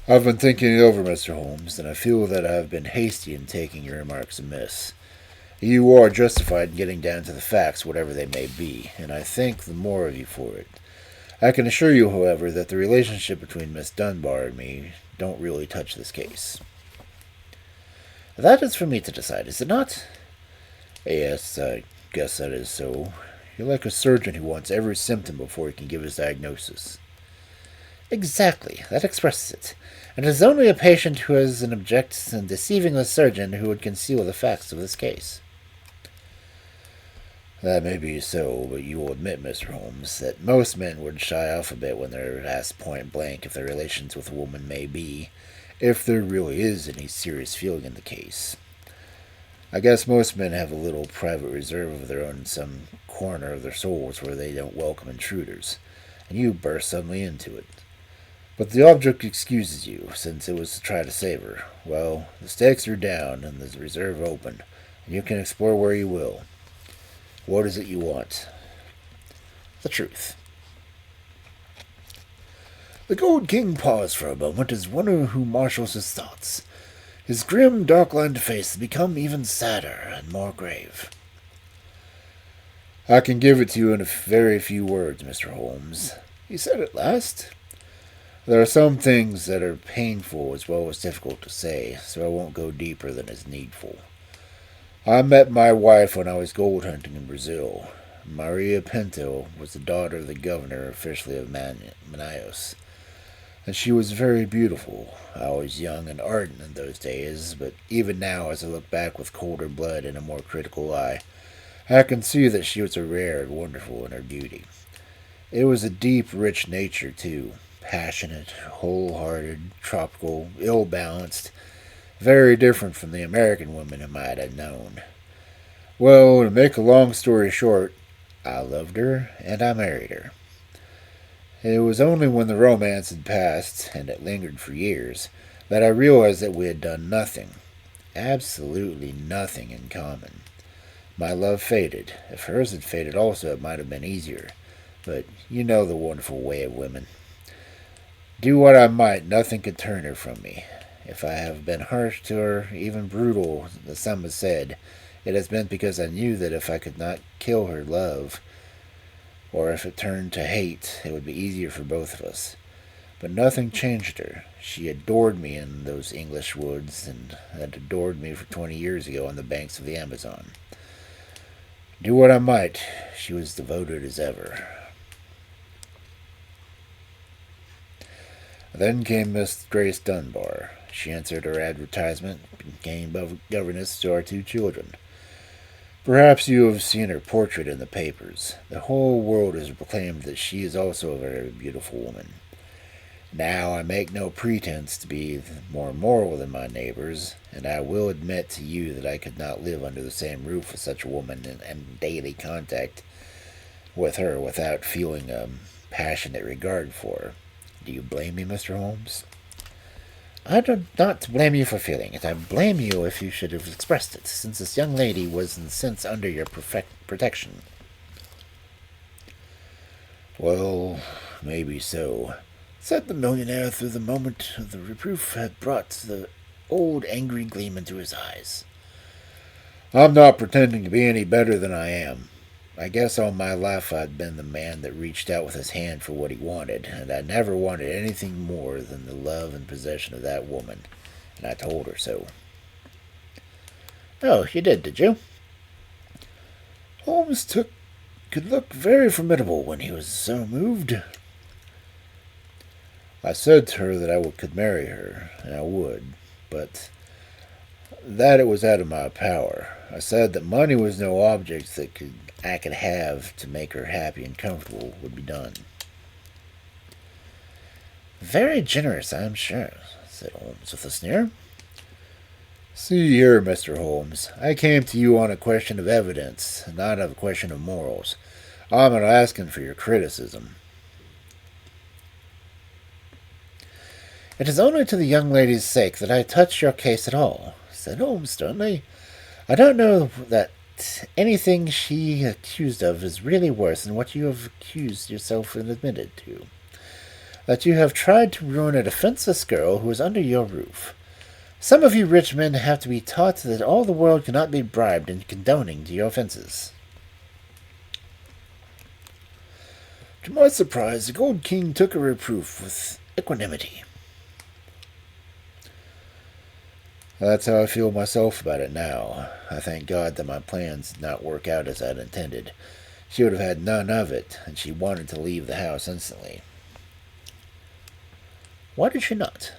I've been thinking it over, Mr. Holmes, and I feel that I have been hasty in taking your remarks amiss. You are justified in getting down to the facts, whatever they may be, and I thank the more of you for it. I can assure you, however, that the relationship between Miss Dunbar and me don't really touch this case. That is for me to decide, is it not? Yes, I guess that is so. You're like a surgeon who wants every symptom before he can give his diagnosis. Exactly, that expresses it. And it is only a patient who has an object in deceiving the surgeon who would conceal the facts of this case. That may be so, but you will admit, Mr. Holmes, that most men would shy off a bit when they're asked point blank if their relations with a woman may be, if there really is any serious feeling in the case. I guess most men have a little private reserve of their own in some corner of their souls where they don't welcome intruders, and you burst suddenly into it. But the object excuses you, since it was to try to save her. Well, the stakes are down and the reserve open, and you can explore where you will. What is it you want? The truth. The Gold King paused for a moment as one who marshals his thoughts. His grim, dark-lined face had become even sadder and more grave. I can give it to you in a very few words, Mr. Holmes, he said at last. There are some things that are painful as well as difficult to say, so I won't go deeper than is needful. I met my wife when I was gold hunting in Brazil. Maria Pinto was the daughter of the governor officially of Manaus, and she was very beautiful. I was young and ardent in those days, but even now, as I look back with colder blood and a more critical eye, I can see that she was rare and wonderful in her beauty. It was a deep, rich nature, too, passionate, wholehearted, tropical, ill-balanced, very different from the American women whom I had known. Well, to make a long story short, I loved her, and I married her. It was only when the romance had passed, and it lingered for years, that I realized that we had done nothing, absolutely nothing in common. My love faded. If hers had faded also, it might have been easier. But you know the wonderful way of women. Do what I might, nothing could turn her from me. If I have been harsh to her, even brutal, as some have said, it has been because I knew that if I could not kill her love, or if it turned to hate, it would be easier for both of us. But nothing changed her. She adored me in those English woods, and had adored me for 20 years ago on the banks of the Amazon. Do what I might, she was devoted as ever. Then came Miss Grace Dunbar. She answered her advertisement, became governess to our 2 children. Perhaps you have seen her portrait in the papers. The whole world has proclaimed that she is also a very beautiful woman. Now, I make no pretense to be more moral than my neighbors, and I will admit to you that I could not live under the same roof with such a woman and daily contact with her without feeling a passionate regard for her. Do you blame me, Mr. Holmes? I do not blame you for feeling it. I blame you if you should have expressed it, since this young lady was in a sense under your protection. Well, maybe so, said the millionaire through the moment the reproof had brought the old angry gleam into his eyes. I'm not pretending to be any better than I am. I guess all my life I'd been the man that reached out with his hand for what he wanted, and I never wanted anything more than the love and possession of that woman, and I told her so. Oh, you did you? Holmes could look very formidable when he was so moved. I said to her that could marry her, and I would, but that it was out of my power. I said that money was no object that I could have to make her happy and comfortable would be done. Very generous, I am sure, said Holmes with a sneer. See here, Mr. Holmes, I came to you on a question of evidence, not a question of morals. I'm not asking for your criticism. It is only to the young lady's sake that I touch your case at all, said Holmes sternly. I don't know that anything she accused of is really worse than what you have accused yourself and admitted to. That you have tried to ruin a defenseless girl who is under your roof. Some of you rich men have to be taught that all the world cannot be bribed in condoning to your offenses. To my surprise, the Gold King took a reproof with equanimity. That's how I feel myself about it now. I thank God that my plans did not work out as I'd intended. She would have had none of it, and she wanted to leave the house instantly. Why did she not?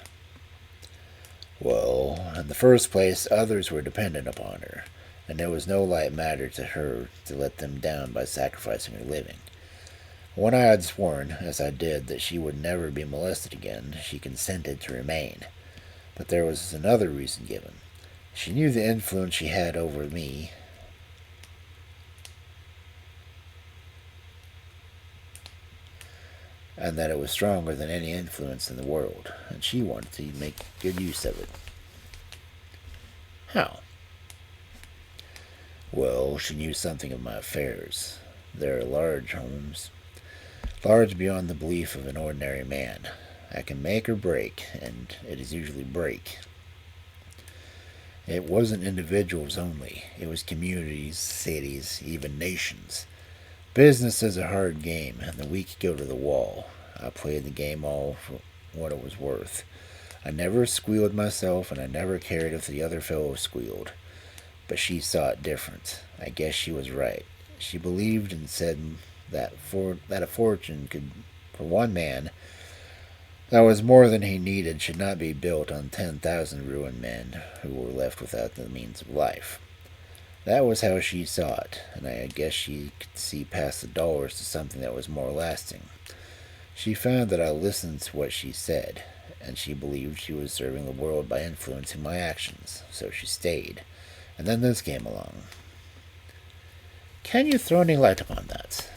Well, in the first place, others were dependent upon her, and it was no light matter to her to let them down by sacrificing her living. When I had sworn, as I did, that she would never be molested again, she consented to remain. But there was another reason given. She knew the influence she had over me, and that it was stronger than any influence in the world, and she wanted to make good use of it. How? Well, she knew something of my affairs. They're large, Holmes. Large beyond the belief of an ordinary man. I can make or break, and it is usually break. It wasn't individuals only. It was communities, cities, even nations. Business is a hard game, and the weak go to the wall. I played the game all for what it was worth. I never squealed myself, and I never cared if the other fellow squealed. But she saw it different. I guess she was right. She believed and said that a fortune could, for one man, that was more than he needed, should not be built on 10,000 ruined men who were left without the means of life. That was how she saw it, and I guess she could see past the dollars to something that was more lasting. She found that I listened to what she said, and she believed she was serving the world by influencing my actions, so she stayed. And then this came along. Can you throw any light upon that?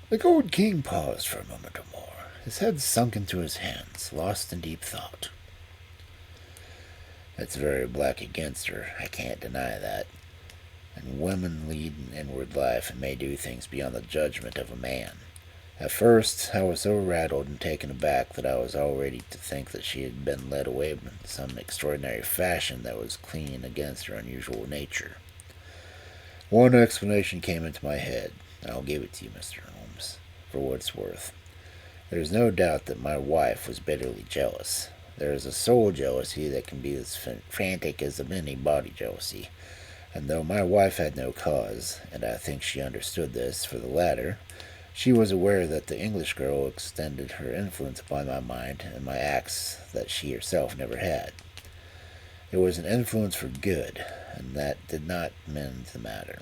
The Gold King paused for a moment or more, his head sunk into his hands, lost in deep thought. It's very black against her, I can't deny that. And women lead an inward life and may do things beyond the judgment of a man. At first, I was so rattled and taken aback that I was all ready to think that she had been led away in some extraordinary fashion that was clean against her unusual nature. One explanation came into my head. I'll give it to you, Mr. Holmes, for what it's worth. There is no doubt that my wife was bitterly jealous. There is a soul jealousy that can be as frantic as any body jealousy. And though my wife had no cause, and I think she understood this for the latter, she was aware that the English girl extended her influence upon my mind and my acts that she herself never had. It was an influence for good, and that did not mend the matter.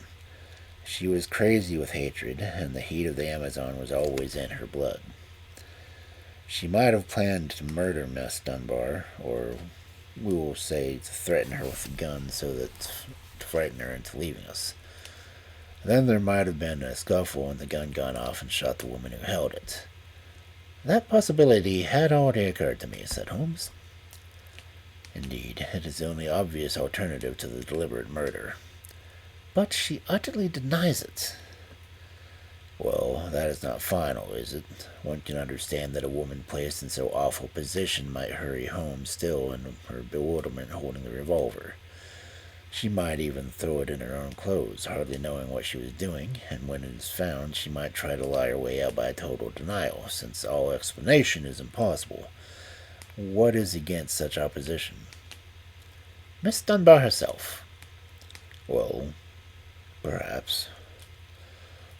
She was crazy with hatred, and the heat of the Amazon was always in her blood. She might have planned to murder Miss Dunbar, or we will say to threaten her with a gun so that to frighten her into leaving us. Then there might have been a scuffle and the gun gone off and shot the woman who held it. That possibility had already occurred to me, said Holmes. Indeed, it is the only obvious alternative to the deliberate murder. But she utterly denies it. Well, that is not final, is it? One can understand that a woman placed in so awful a position might hurry home still in her bewilderment holding the revolver. She might even throw it in her own clothes, hardly knowing what she was doing, and when it is found, she might try to lie her way out by total denial, since all explanation is impossible. What is against such opposition? Miss Dunbar herself. Well, perhaps.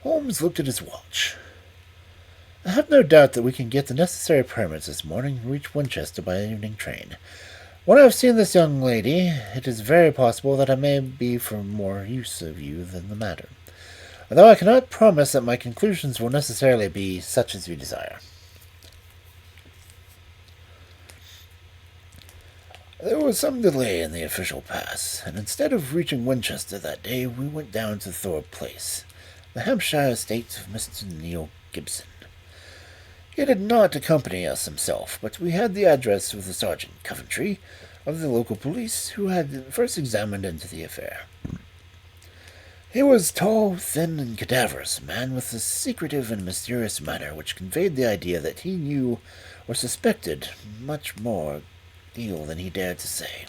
Holmes looked at his watch. I have no doubt that we can get the necessary permits this morning and reach Winchester by the evening train. When I have seen this young lady, it is very possible that I may be for more use of you than the matter, although I cannot promise that my conclusions will necessarily be such as you desire. There was some delay in the official pass, and instead of reaching Winchester that day, we went down to Thor Place, the Hampshire estate of Mr. Neil Gibson. He did not accompany us himself, but we had the address of the Sergeant Coventry of the local police, who had first examined into the affair. He was tall, thin, and cadaverous, a man with a secretive and mysterious manner which conveyed the idea that he knew or suspected much more deal than he dared to say.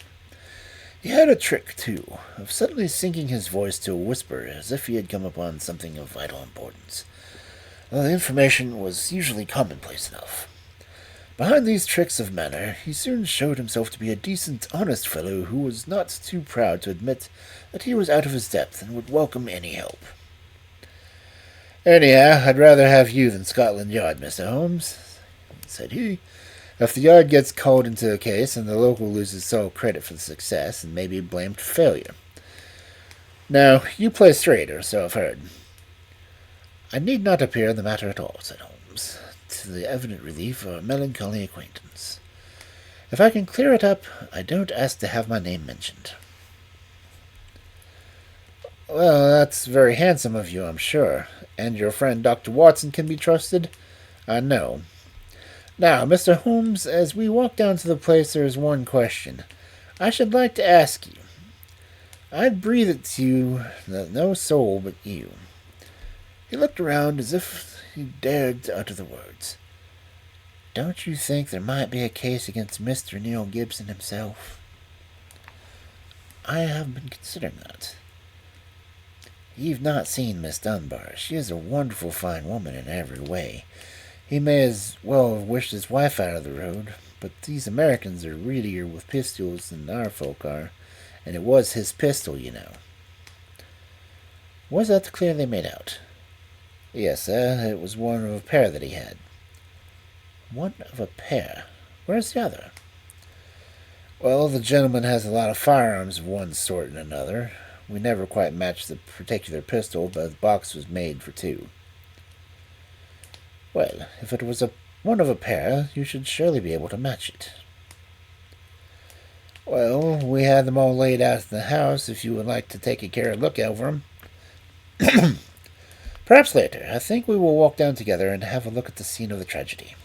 He had a trick, too, of suddenly sinking his voice to a whisper, as if he had come upon something of vital importance. The information was usually commonplace enough. Behind these tricks of manner, he soon showed himself to be a decent, honest fellow who was not too proud to admit that he was out of his depth and would welcome any help. Anyhow, I'd rather have you than Scotland Yard, Mr. Holmes, said he. If the Yard gets called into a case, and the local loses sole credit for the success, and may be blamed for failure. Now, you play straight, or so I've heard. I need not appear in the matter at all, said Holmes, to the evident relief of a melancholy acquaintance. If I can clear it up, I don't ask to have my name mentioned. Well, that's very handsome of you, I'm sure. And your friend Dr. Watson can be trusted? I know. Now, Mr. Holmes, as we walk down to the place, there is one question I should like to ask you. I'd breathe it to you that no soul but you. He looked around as if he dared to utter the words. Don't you think there might be a case against Mr. Neil Gibson himself? I have been considering that. You've not seen Miss Dunbar. She is a wonderful fine woman in every way. He may as well have wished his wife out of the road, but these Americans are readier with pistols than our folk are, and it was his pistol, you know. Was that clearly made out? Yes, sir, it was one of a pair that he had. One of a pair? Where's the other? Well, the gentleman has a lot of firearms of one sort and another. We never quite matched the particular pistol, but the box was made for two. Well, if it was one of a pair, you should surely be able to match it. Well, we had them all laid out in the house, if you would like to take a careful look over them. Perhaps later. I think we will walk down together and have a look at the scene of the tragedy.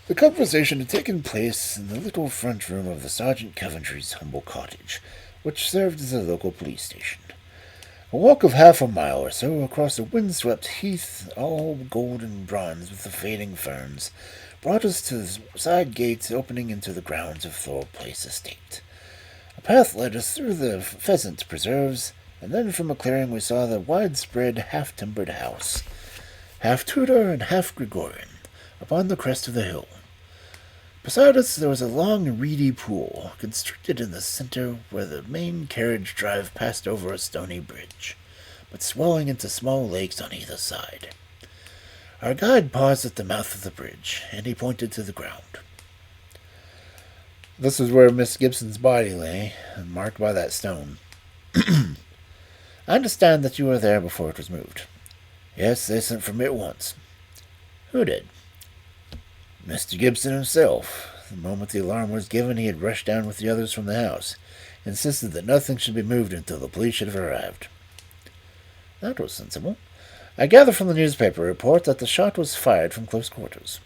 The conversation had taken place in the little front room of the Sergeant Coventry's humble cottage, which served as a local police station. A walk of half a mile or so across a windswept heath, all gold and bronze with the fading ferns, brought us to the side gates opening into the grounds of Thor Place estate. A path led us through the pheasant preserves, and then from a clearing we saw the widespread half-timbered house, half Tudor and half Gregorian, upon the crest of the hill. Beside us there was a long, reedy pool, constricted in the center where the main carriage drive passed over a stony bridge, but swelling into small lakes on either side. Our guide paused at the mouth of the bridge, and he pointed to the ground. This is where Miss Gibson's body lay, marked by that stone. I understand that you were there before it was moved. Yes, they sent for me at once. Who did? Mr. Gibson himself. The moment the alarm was given, he had rushed down with the others from the house, insisted that nothing should be moved until the police should have arrived. That was sensible. I gather from the newspaper report that the shot was fired from close quarters.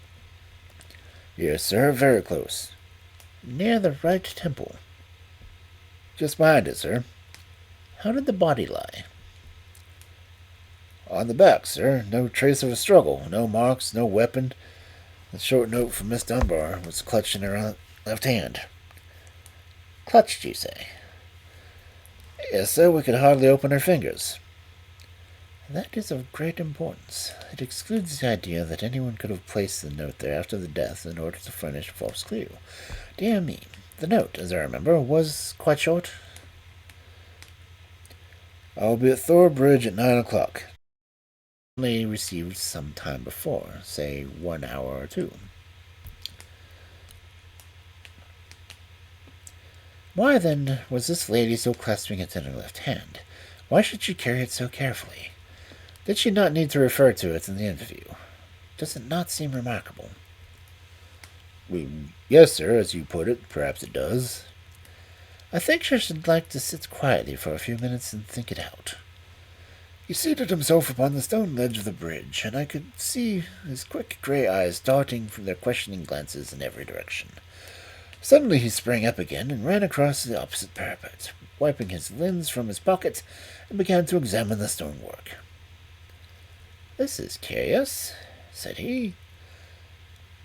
Yes, sir, very close. Near the right temple. Just behind it, sir. How did the body lie? On the back, sir. No trace of a struggle. No marks, no weapon. The short note from Miss Dunbar was clutched in her left hand. Clutched, you say? Yes, sir. We could hardly open her fingers. That is of great importance. It excludes the idea that anyone could have placed the note there after the death in order to furnish a false clue. Dear me. The note, as I remember, was quite short. I'll be at Thor Bridge at 9 o'clock. Only received some time before, say 1 hour or two. Why, then, was this lady so clasping it in her left hand? Why should she carry it so carefully? Did she not need to refer to it in the interview? Does it not seem remarkable? Yes, sir, as you put it, perhaps it does. I think I should like to sit quietly for a few minutes and think it out. He seated himself upon the stone ledge of the bridge, and I could see his quick grey eyes darting from their questioning glances in every direction. Suddenly he sprang up again and ran across the opposite parapet, wiping his lens from his pocket, and began to examine the stonework. This is curious, said he.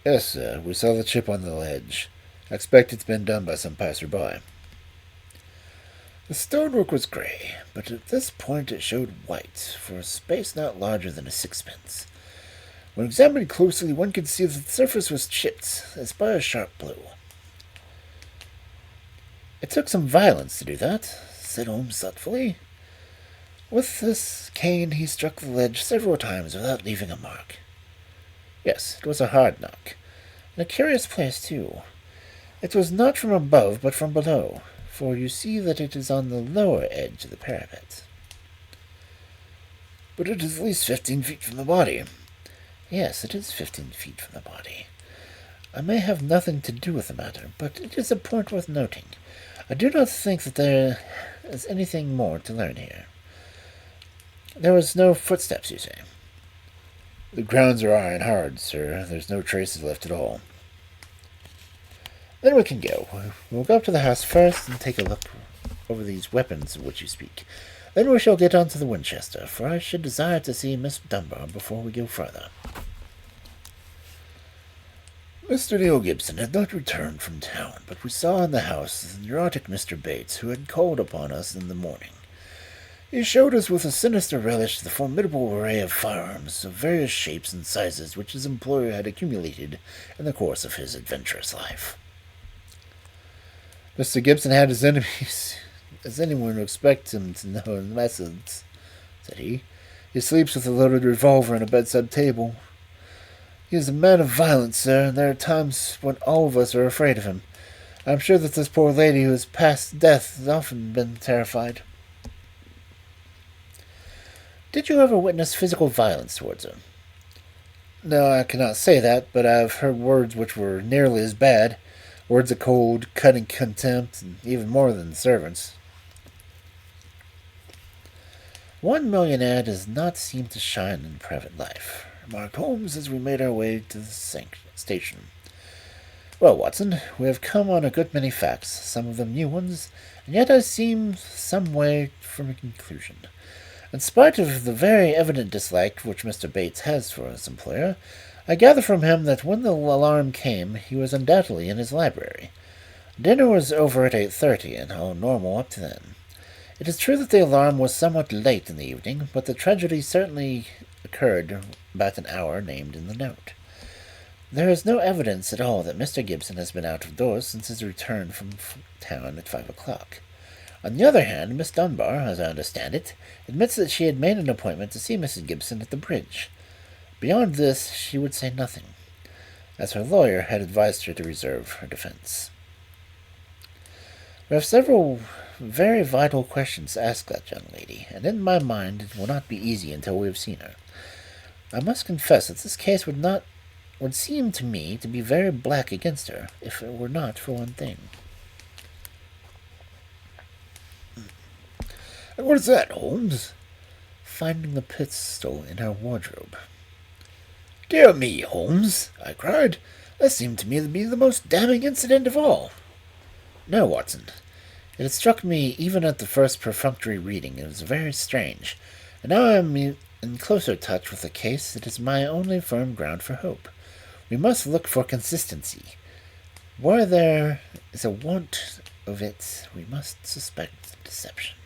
Yes, sir, we saw the chip on the ledge. I expect it's been done by some passer-by. The stonework was grey, but at this point it showed white, for a space not larger than a sixpence. When examined closely, one could see that the surface was chipped, as by a sharp blow. It took some violence to do that, said Holmes thoughtfully. With this cane he struck the ledge several times without leaving a mark. Yes, it was a hard knock, and a curious place, too. It was not from above, but from below, for you see that it is on the lower edge of the parapet. But it is at least 15 feet from the body. Yes, it is 15 feet from the body. I may have nothing to do with the matter, but it is a point worth noting. I do not think that there is anything more to learn here. There was no footsteps, you say? The grounds are iron hard, sir. There's no traces left at all. Then we can go. We'll go up to the house first and take a look over these weapons of which you speak. Then we shall get on to the Winchester, for I should desire to see Miss Dunbar before we go further. Mr. Neil Gibson had not returned from town, but we saw in the house the neurotic Mr. Bates, who had called upon us in the morning. He showed us with a sinister relish the formidable array of firearms of various shapes and sizes which his employer had accumulated in the course of his adventurous life. Mr. Gibson had his enemies, as anyone would expect him to know in methods, said he. He sleeps with a loaded revolver on a bedside table. He is a man of violence, sir, and there are times when all of us are afraid of him. I am sure that this poor lady who has passed death has often been terrified. Did you ever witness physical violence towards her? No, I cannot say that, but I have heard words which were nearly as bad. Words of cold, cutting contempt, and even more than servants. One millionaire does not seem to shine in private life, remarked Holmes as we made our way to the station. Well, Watson, we have come on a good many facts, some of them new ones, and yet I seem some way from a conclusion. In spite of the very evident dislike which Mr. Bates has for his employer, I gather from him that when the alarm came, he was undoubtedly in his library. Dinner was over at 8:30, and all normal up to then. It is true that the alarm was somewhat late in the evening, but the tragedy certainly occurred about an hour named in the note. There is no evidence at all that Mr. Gibson has been out of doors since his return from town at 5 o'clock. On the other hand, Miss Dunbar, as I understand it, admits that she had made an appointment to see Mrs. Gibson at the bridge. Beyond this, she would say nothing, as her lawyer had advised her to reserve her defense. We have several very vital questions to ask that young lady, and in my mind it will not be easy until we have seen her. I must confess that this case would seem to me to be very black against her, if it were not for one thing. And what is that, Holmes? Finding the pistol in her wardrobe. Dear me, Holmes, I cried. That seemed to me to be the most damning incident of all. No, Watson. It had struck me even at the first perfunctory reading. It was very strange, and now I am in closer touch with the case. It is my only firm ground for hope. We must look for consistency. Where there is a want of it, we must suspect deception.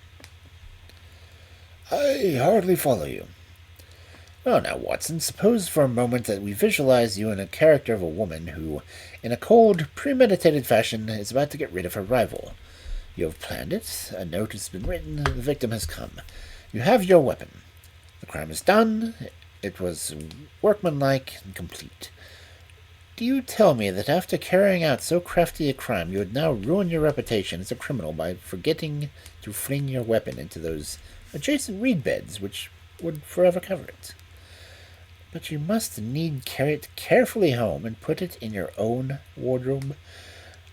I hardly follow you. Well, now, Watson, suppose for a moment that we visualize you in a character of a woman who, in a cold, premeditated fashion, is about to get rid of her rival. You have planned it, a note has been written, the victim has come. You have your weapon. The crime is done, it was workmanlike and complete. Do you tell me that after carrying out so crafty a crime, you would now ruin your reputation as a criminal by forgetting to fling your weapon into those adjacent reed beds which would forever cover it? But you must need carry it carefully home and put it in your own wardrobe,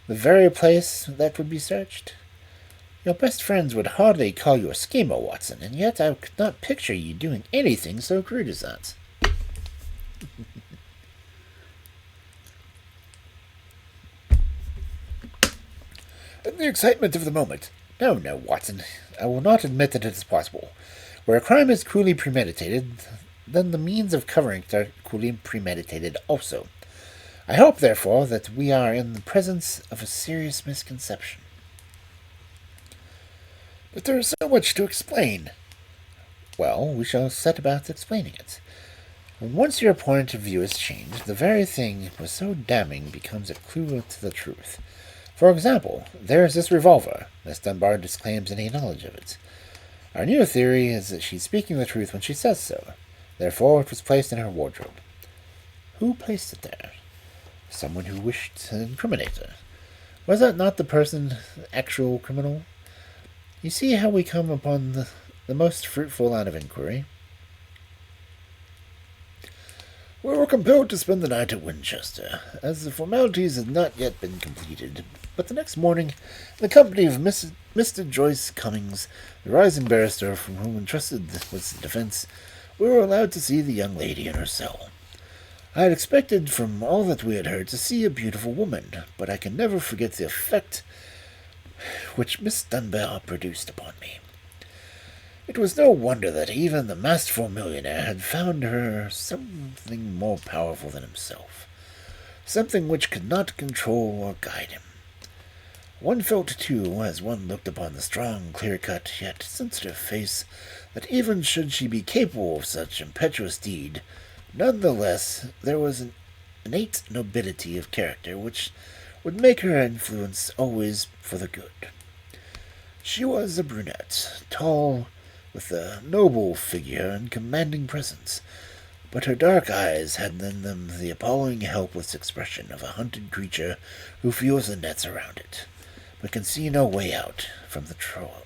the very place that would be searched. Your best friends would hardly call you a schemer, Watson, and yet I could not picture you doing anything so crude as that. In the excitement of the moment. No, Watson. I will not admit that it is possible. Where a crime is cruelly premeditated, then the means of covering it are cruelly premeditated also. I hope, therefore, that we are in the presence of a serious misconception. But there is so much to explain. Well, we shall set about explaining it. And once your point of view is changed, the very thing that was so damning becomes a clue to the truth. For example, there is this revolver. Miss Dunbar disclaims any knowledge of it. Our new theory is that she's speaking the truth when she says so. Therefore, it was placed in her wardrobe. Who placed it there? Someone who wished to incriminate her. Was that not the person, the actual criminal? You see how we come upon the most fruitful line of inquiry. We were compelled to spend the night at Winchester, as the formalities had not yet been completed. But the next morning, in the company of Mr. Joyce Cummings, the rising barrister from whom entrusted was the defence, we were allowed to see the young lady in her cell. I had expected from all that we had heard to see a beautiful woman, but I can never forget the effect which Miss Dunbar produced upon me. It was no wonder that even the masterful millionaire had found her something more powerful than himself, something which could not control or guide him. One felt, too, as one looked upon the strong, clear-cut, yet sensitive face, that even should she be capable of such impetuous deed, none the less there was an innate nobility of character which would make her influence always for the good. She was a brunette, tall, with a noble figure and commanding presence, but her dark eyes had in them the appalling, helpless expression of a hunted creature who feels the nets around it, but can see no way out from the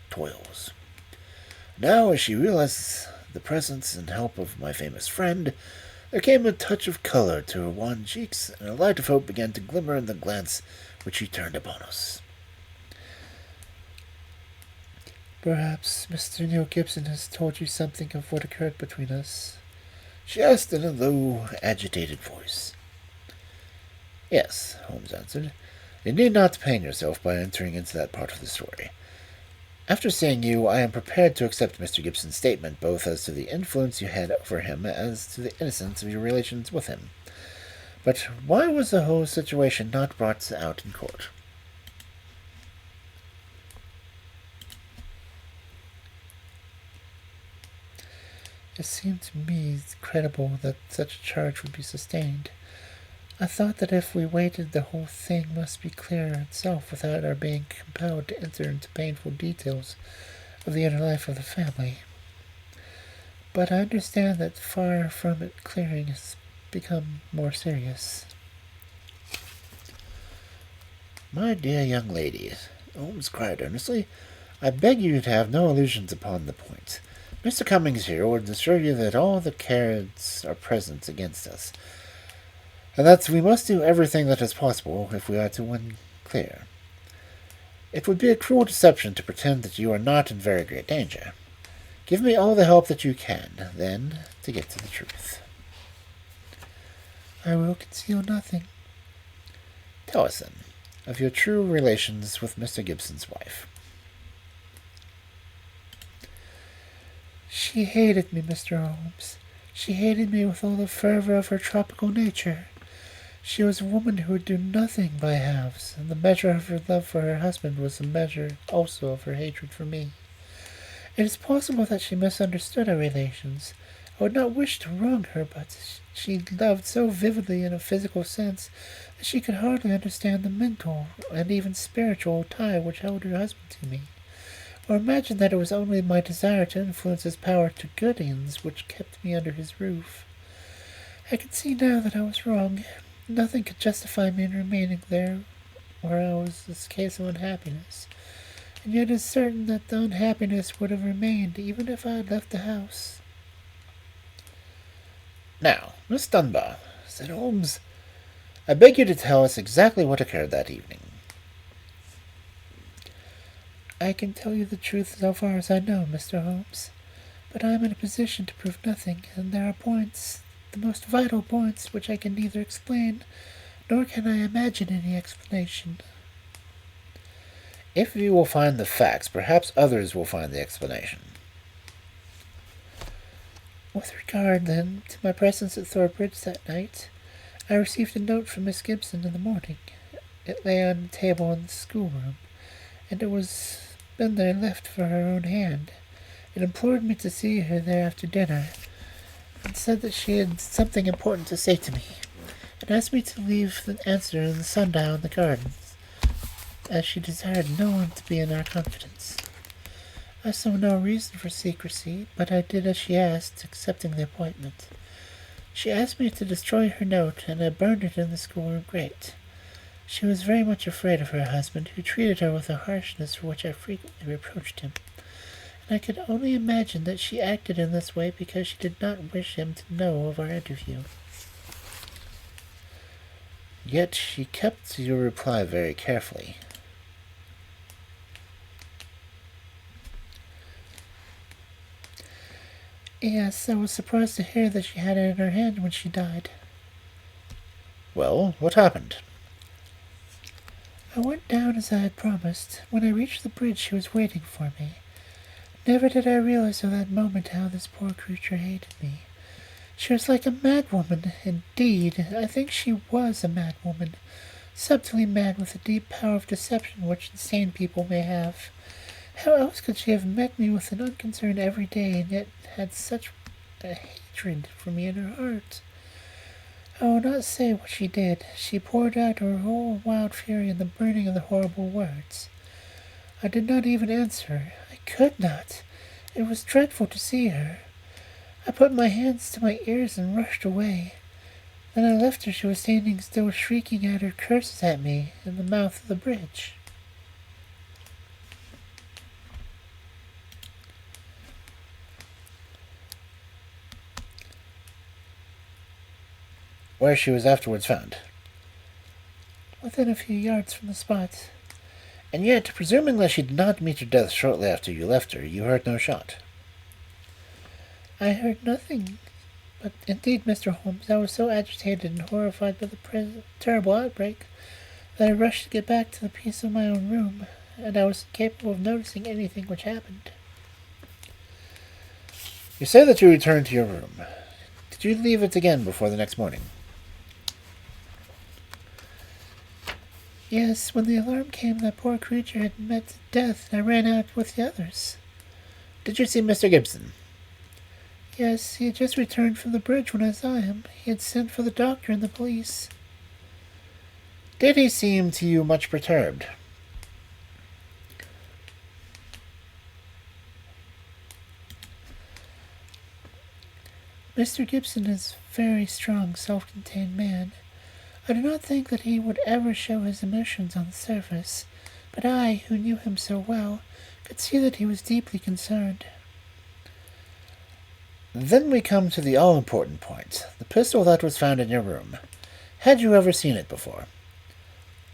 toils. Now, as she realized the presence and help of my famous friend, there came a touch of color to her wan cheeks, and a light of hope began to glimmer in the glance which she turned upon us. Perhaps Mr. Neil Gibson has told you something of what occurred between us? She asked in a low, agitated voice. Yes, Holmes answered. You need not pain yourself by entering into that part of the story. After seeing you, I am prepared to accept Mr. Gibson's statement, both as to the influence you had over him as to the innocence of your relations with him. But why was the whole situation not brought out in court? It seemed to me credible that such a charge would be sustained. I thought that if we waited, the whole thing must be clear itself without our being compelled to enter into painful details of the inner life of the family. But I understand that far from it clearing has become more serious. My dear young lady, Holmes cried earnestly, I beg you to have no illusions upon the point. Mr. Cummings here would assure you that all the cards are present against us, and that we must do everything that is possible if we are to win clear. It would be a cruel deception to pretend that you are not in very great danger. Give me all the help that you can, then, to get to the truth. I will conceal nothing. Tell us, then, of your true relations with Mr. Gibson's wife. She hated me, Mr. Holmes. She hated me with all the fervor of her tropical nature. She was a woman who would do nothing by halves, and the measure of her love for her husband was the measure also of her hatred for me. It is possible that she misunderstood our relations. I would not wish to wrong her, but she loved so vividly in a physical sense that she could hardly understand the mental and even spiritual tie which held her husband to me, or imagine that it was only my desire to influence his power to good ends which kept me under his roof. I can see now that I was wrong. Nothing could justify me in remaining there where I was this case of unhappiness, and yet it is certain that the unhappiness would have remained even if I had left the house. Now, Miss Dunbar, said Holmes, I beg you to tell us exactly what occurred that evening. I can tell you the truth so far as I know, Mr. Holmes, but I am in a position to prove nothing, and there are points, the most vital points, which I can neither explain, nor can I imagine any explanation. If you will find the facts, perhaps others will find the explanation. With regard, then, to my presence at Thor Bridge that night, I received a note from Miss Gibson in the morning. It lay on the table in the schoolroom, and it was been there left for her own hand. It implored me to see her there after dinner, and said that she had something important to say to me, and asked me to leave the answer in the sundial in the gardens, as she desired no one to be in our confidence. I saw no reason for secrecy, but I did as she asked, accepting the appointment. She asked me to destroy her note, and I burned it in the schoolroom grate. She was very much afraid of her husband, who treated her with a harshness for which I frequently reproached him, and I could only imagine that she acted in this way because she did not wish him to know of our interview. Yet she kept your reply very carefully. Yes, I was surprised to hear that she had it in her hand when she died. Well, what happened? I went down as I had promised. When I reached the bridge, she was waiting for me. Never did I realize at that moment how this poor creature hated me. She was like a madwoman. Indeed, I think she was a madwoman, subtly mad with a deep power of deception which insane people may have. How else could she have met me with an unconcern every day, and yet had such a hatred for me in her heart? I will not say what she did. She poured out her whole wild fury in the burning of the horrible words. I did not even answer. I could not. It was dreadful to see her. I put my hands to my ears and rushed away. Then I left her. She was standing still, shrieking out her curses at me in the mouth of the bridge. Where she was afterwards found? Within a few yards from the spot. And yet, presuming that she did not meet her death shortly after you left her, you heard no shot. I heard nothing. But indeed, Mr. Holmes, I was so agitated and horrified by the terrible outbreak that I rushed to get back to the peace of my own room, and I was incapable of noticing anything which happened. You say that you returned to your room. Did you leave it again before the next morning? Yes, when the alarm came, that poor creature had met death, and I ran out with the others. Did you see Mr. Gibson? Yes, he had just returned from the bridge when I saw him. He had sent for the doctor and the police. Did he seem to you much perturbed? Mr. Gibson is a very strong, self-contained man. I do not think that he would ever show his emotions on the surface, but I, who knew him so well, could see that he was deeply concerned. Then we come to the all-important point, the pistol that was found in your room. Had you ever seen it before?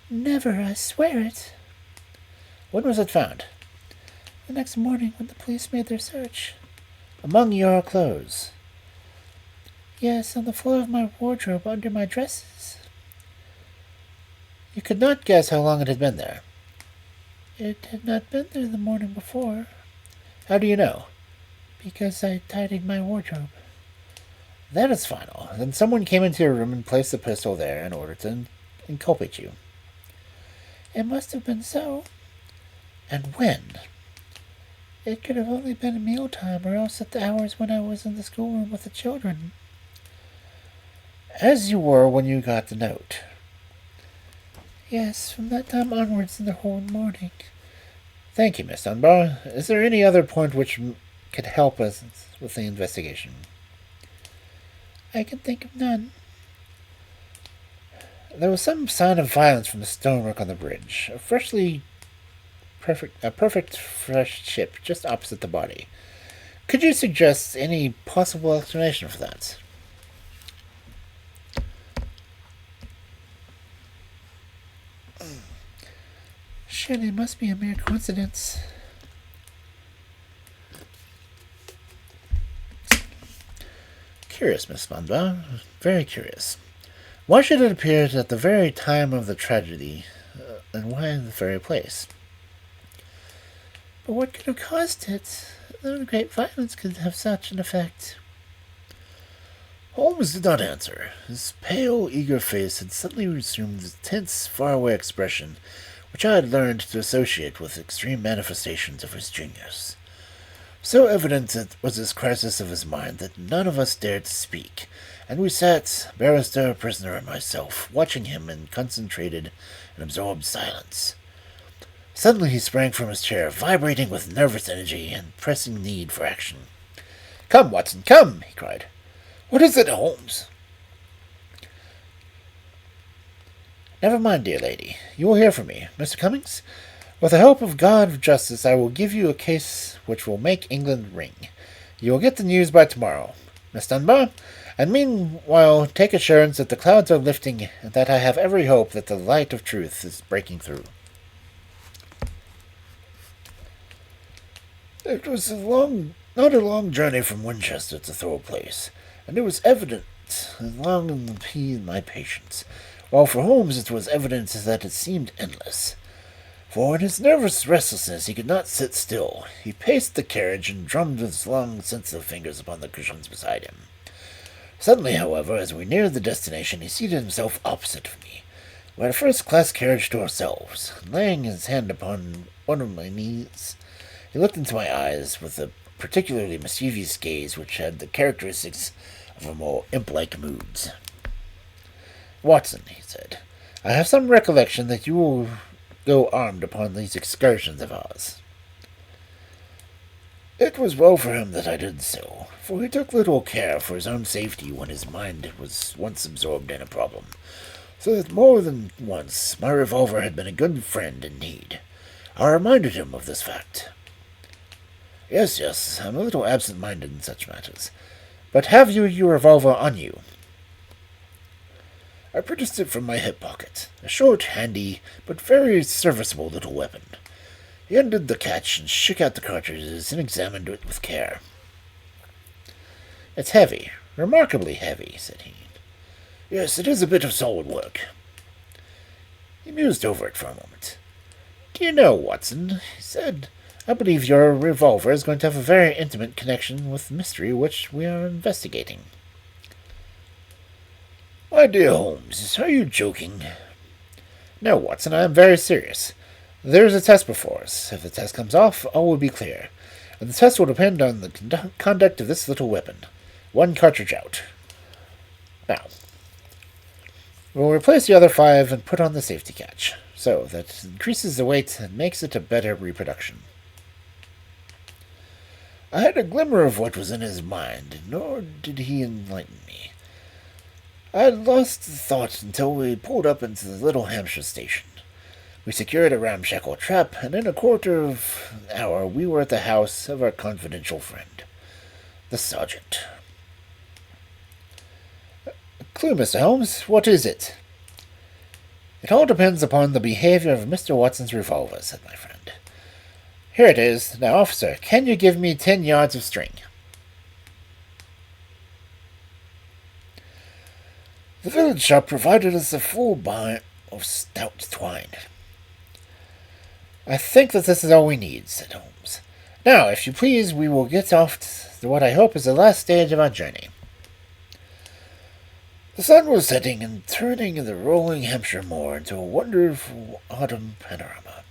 Never, I swear it. When was it found? The next morning when the police made their search. Among your clothes? Yes, on the floor of my wardrobe under my dresses. You could not guess how long it had been there. It had not been there the morning before. How do you know? Because I tidied my wardrobe. That is final. Then someone came into your room and placed the pistol there in order to inculpate you. It must have been so. And when? It could have only been at mealtime, or else at the hours when I was in the schoolroom with the children. As you were when you got the note. Yes, from that time onwards in the whole morning. Thank you, Miss Dunbar. Is there any other point which could help us with the investigation? I can think of none. There was some sign of violence from the stonework on the bridge. A perfect fresh chip just opposite the body. Could you suggest any possible explanation for that? Surely it must be a mere coincidence. Curious, Miss Dunbar. Very curious. Why should it appear at the very time of the tragedy, and why in the very place? But what could have caused it? No great violence could have such an effect. Holmes did not answer. His pale, eager face had suddenly resumed the tense, faraway expression which I had learned to associate with extreme manifestations of his genius. So evident was this crisis of his mind that none of us dared to speak, and we sat, barrister, prisoner, and myself, watching him in concentrated and absorbed silence. Suddenly he sprang from his chair, vibrating with nervous energy and pressing need for action. "Come, Watson, come!" he cried. "What is it, Holmes?" "Never mind, dear lady. You will hear from me. Mr. Cummings, with the help of God of justice, I will give you a case which will make England ring. You will get the news by tomorrow, Miss Dunbar, and meanwhile take assurance that the clouds are lifting and that I have every hope that the light of truth is breaking through." It was not a long journey from Winchester to Thor Place, and it was evident as long as my patience, while for Holmes it was evident that it seemed endless. For in his nervous restlessness he could not sit still. He paced the carriage and drummed with his long, sensitive fingers upon the cushions beside him. Suddenly, however, as we neared the destination, he seated himself opposite of me. We had a first-class carriage to ourselves. Laying his hand upon one of my knees, he looked into my eyes with a particularly mischievous gaze which had the characteristics of a more imp-like moods. "Watson," he said, "I have some recollection that you will go armed upon these excursions of ours." It was well for him that I did so, for he took little care for his own safety when his mind was once absorbed in a problem, so that more than once my revolver had been a good friend in need. I reminded him of this fact. Yes, I'm a little absent-minded in such matters. But have you your revolver on you?" I produced it from my hip pocket, a short, handy, but very serviceable little weapon. He undid the catch and shook out the cartridges and examined it with care. "It's heavy, remarkably heavy," said he. Yes, it is a bit of solid work. He mused over it for a moment. "Do you know, Watson," he said, "I believe your revolver is going to have a very intimate connection with the mystery which we are investigating." My dear Holmes, are you joking? "No, Watson, I am very serious. There is a test before us. If the test comes off, all will be clear. And the test will depend on the conduct of this little weapon. One cartridge out. Now, we'll replace the other 5 and put on the safety catch, so that it increases the weight and makes it a better reproduction." I had a glimmer of what was in his mind, nor did he enlighten me. I had lost the thought until we pulled up into the little Hampshire station. We secured a ramshackle trap, and in a quarter of an hour we were at the house of our confidential friend, the sergeant. "A clue, Mr. Holmes. What is it?" "It all depends upon the behavior of Mr. Watson's revolver," said my friend. "Here it is. Now, officer, can you give me 10 yards of string?" The village shop provided us a full buy of stout twine. "I think that this is all we need," said Holmes. "Now, if you please, we will get off to what I hope is the last stage of our journey." The sun was setting and turning the rolling Hampshire moor into a wonderful autumn panorama.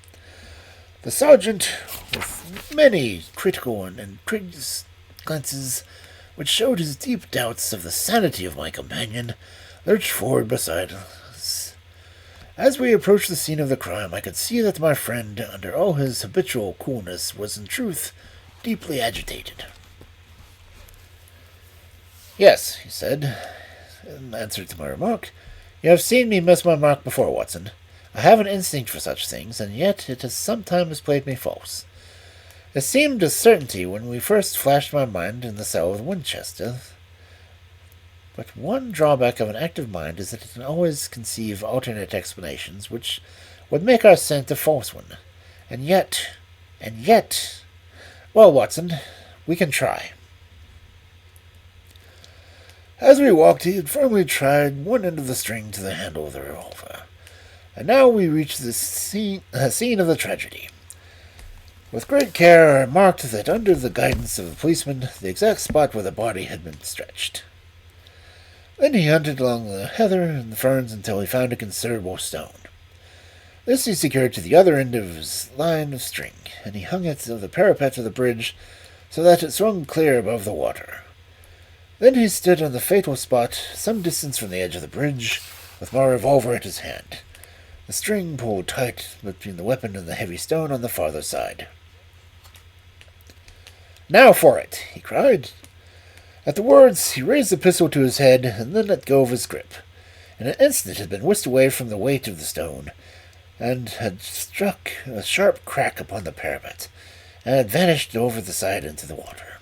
The sergeant, with many critical and incredulous glances which showed his deep doubts of the sanity of my companion, lurched forward beside us. As we approached the scene of the crime, I could see that my friend, under all his habitual coolness, was in truth deeply agitated. "Yes," he said, in answer to my remark, "you have seen me miss my mark before, Watson. I have an instinct for such things, and yet it has sometimes played me false. It seemed a certainty when we first flashed my mind in the cell of Winchester. But one drawback of an active mind is that it can always conceive alternate explanations which would make our scent a false one. And yet... Well, Watson, we can try." As we walked, he had firmly tied one end of the string to the handle of the revolver. And now we reached the scene of the tragedy. With great care, I marked that under the guidance of the policeman, the exact spot where the body had been stretched. Then he hunted along the heather and the ferns until he found a considerable stone. This he secured to the other end of his line of string, and he hung it to the parapet of the bridge so that it swung clear above the water. Then he stood on the fatal spot, some distance from the edge of the bridge, with my revolver at his hand, the string pulled tight between the weapon and the heavy stone on the farther side. "Now for it!" he cried. At the words, he raised the pistol to his head, and then let go of his grip. In an instant it had been whisked away from the weight of the stone, and had struck a sharp crack upon the parapet, and had vanished over the side into the water.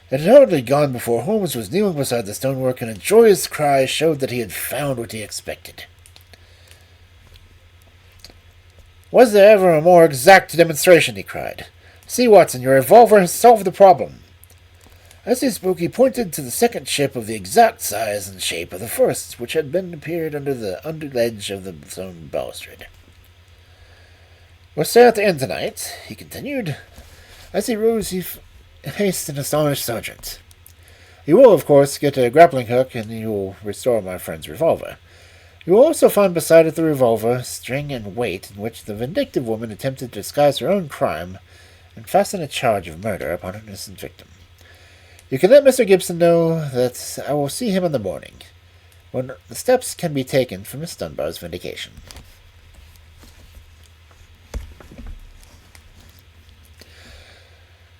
It had hardly gone before Holmes was kneeling beside the stonework, and a joyous cry showed that he had found what he expected. "Was there ever a more exact demonstration?" he cried. "See, Watson, your revolver has solved the problem." As he spoke, he pointed to the second chip of the exact size and shape of the first, which had been appeared under the under ledge of the stone balustrade. "We'll stay at the inn tonight," he continued. As he rose, he faced an astonished sergeant. "You will, of course, get a grappling hook, and you will restore my friend's revolver. You will also find beside it the revolver, string, and weight in which the vindictive woman attempted to disguise her own crime and fasten a charge of murder upon an innocent victim. You can let Mr. Gibson know that I will see him in the morning, when the steps can be taken for Miss Dunbar's vindication."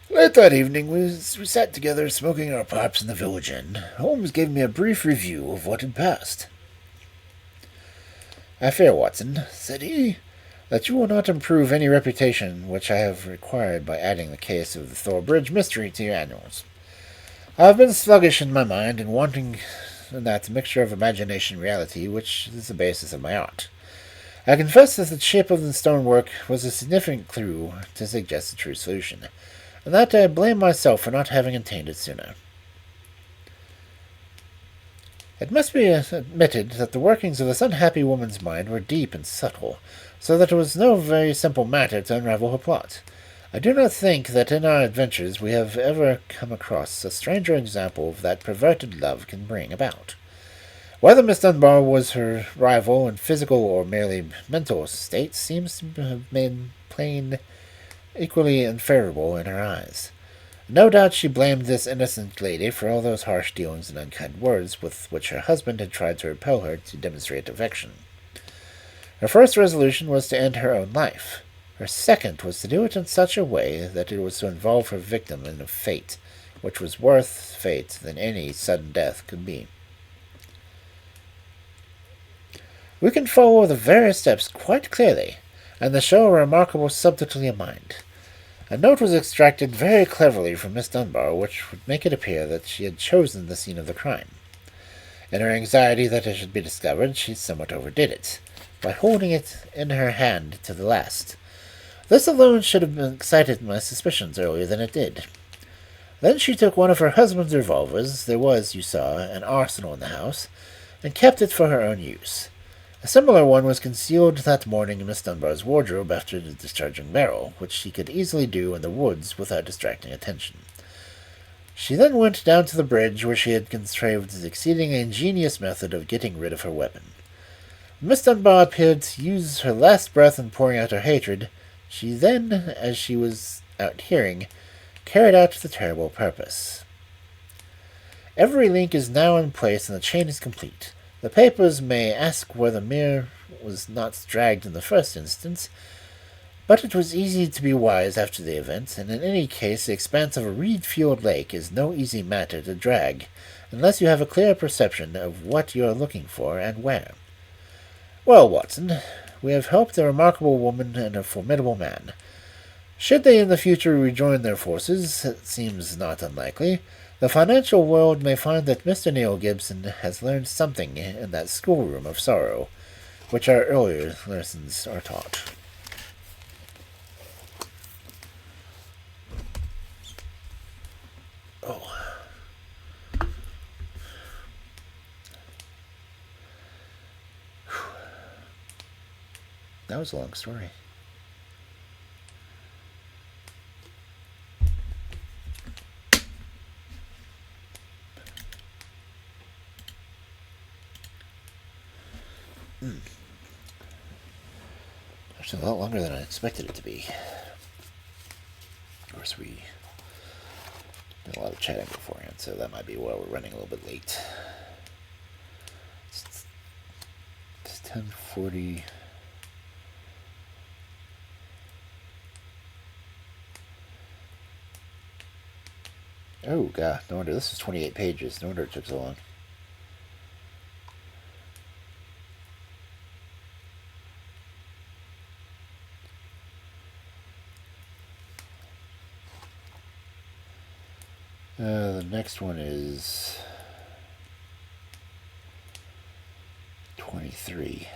Late that evening, we sat together smoking our pipes in the village inn. Holmes gave me a brief review of what had passed. "I fear, Watson," said he, "that you will not improve any reputation which I have acquired by adding the case of the Thor Bridge mystery to your annals. I have been sluggish in my mind and wanting and that mixture of imagination and reality which is the basis of my art. I confess that the shape of the stonework was a significant clue to suggest a true solution, and that I blame myself for not having attained it sooner. It must be admitted that the workings of this unhappy woman's mind were deep and subtle, so that it was no very simple matter to unravel her plot. I do not think that in our adventures we have ever come across a stranger example of that perverted love can bring about. Whether Miss Dunbar was her rival in physical or merely mental state seems to have been plain equally unfavorable in her eyes. No doubt she blamed this innocent lady for all those harsh dealings and unkind words with which her husband had tried to repel her to demonstrate affection. Her first resolution was to end her own life. Her second was to do it in such a way that it was to involve her victim in a fate which was worse fate than any sudden death could be. We can follow the various steps quite clearly, and they show a remarkable subtlety of mind. A note was extracted very cleverly from Miss Dunbar, which would make it appear that she had chosen the scene of the crime. In her anxiety that it should be discovered, she somewhat overdid it, by holding it in her hand to the last. This alone should have excited my suspicions earlier than it did. Then she took one of her husband's revolvers — there was, you saw, an arsenal in the house — and kept it for her own use. A similar one was concealed that morning in Miss Dunbar's wardrobe after the discharging barrel, which she could easily do in the woods without distracting attention. She then went down to the bridge, where she had contrived the exceedingly ingenious method of getting rid of her weapon. Miss Dunbar appeared to use her last breath in pouring out her hatred. She then, as she was out hearing, carried out the terrible purpose. Every link is now in place, and the chain is complete. The papers may ask where the mirror was not dragged in the first instance, but it was easy to be wise after the event, and in any case the expanse of a reed-fueled lake is no easy matter to drag, unless you have a clear perception of what you are looking for and where. Well, Watson, we have helped a remarkable woman and a formidable man. Should they in the future rejoin their forces, it seems not unlikely, the financial world may find that Mr. Neil Gibson has learned something in that schoolroom of sorrow, which our earlier lessons are taught. Oh. That was a long story. Actually, a lot longer than I expected it to be. Of course, we did a lot of chatting beforehand, so that might be why we're running a little bit late. It's 10:40. Oh, God, no wonder. This is 28 pages. No wonder it took so long. The next one is 23.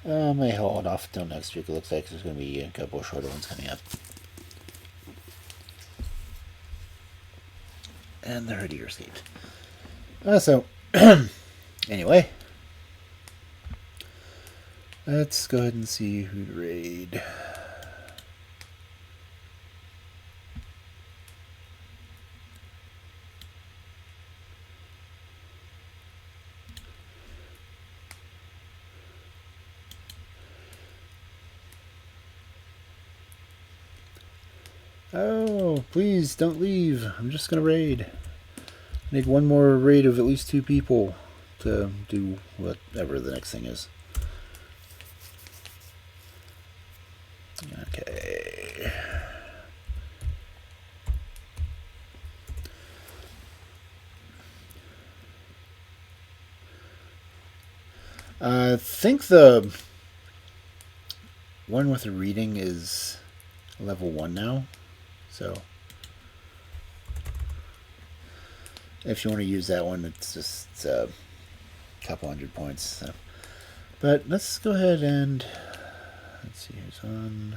I may hold off until next week. It looks like there's going to be a couple of shorter ones coming up. And the herdier escaped. So, anyway, let's go ahead and see who to raid. Oh, please don't leave. I'm just going to raid. I need one more raid of at least 2 people to do whatever the next thing is. Okay. I think the one with the reading is level 1 now. So if you want to use that one, it's just a couple hundred points. So. But let's go ahead and let's see who's on.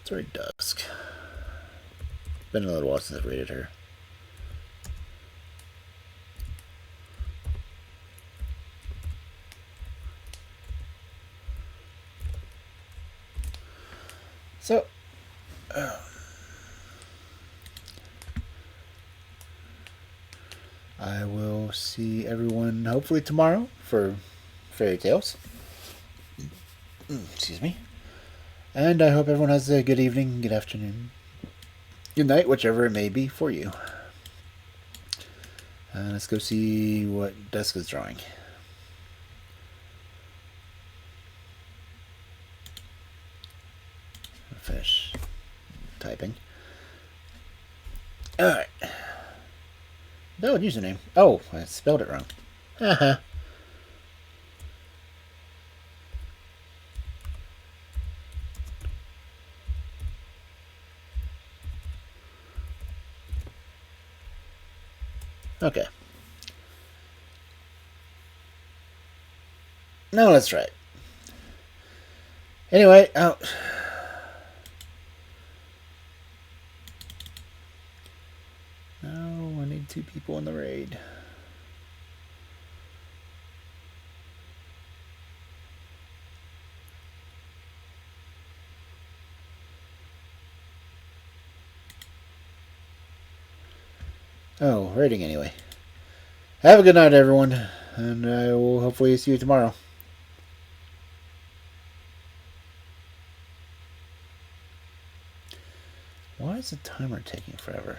It's already dusk. Been a little while since I've rated her. So, I will see everyone hopefully tomorrow for fairy tales. Excuse me. And I hope everyone has a good evening, good afternoon, good night, whichever it may be for you. Let's go see what Dusk is drawing. Finish typing. Alright. No, username. Oh, I spelled it wrong. Haha. Okay. No, that's right. Anyway, oh. No, I need 2 people in the raid. Oh, rating anyway. Have a good night, everyone, and I will hopefully see you tomorrow. Why is the timer taking forever?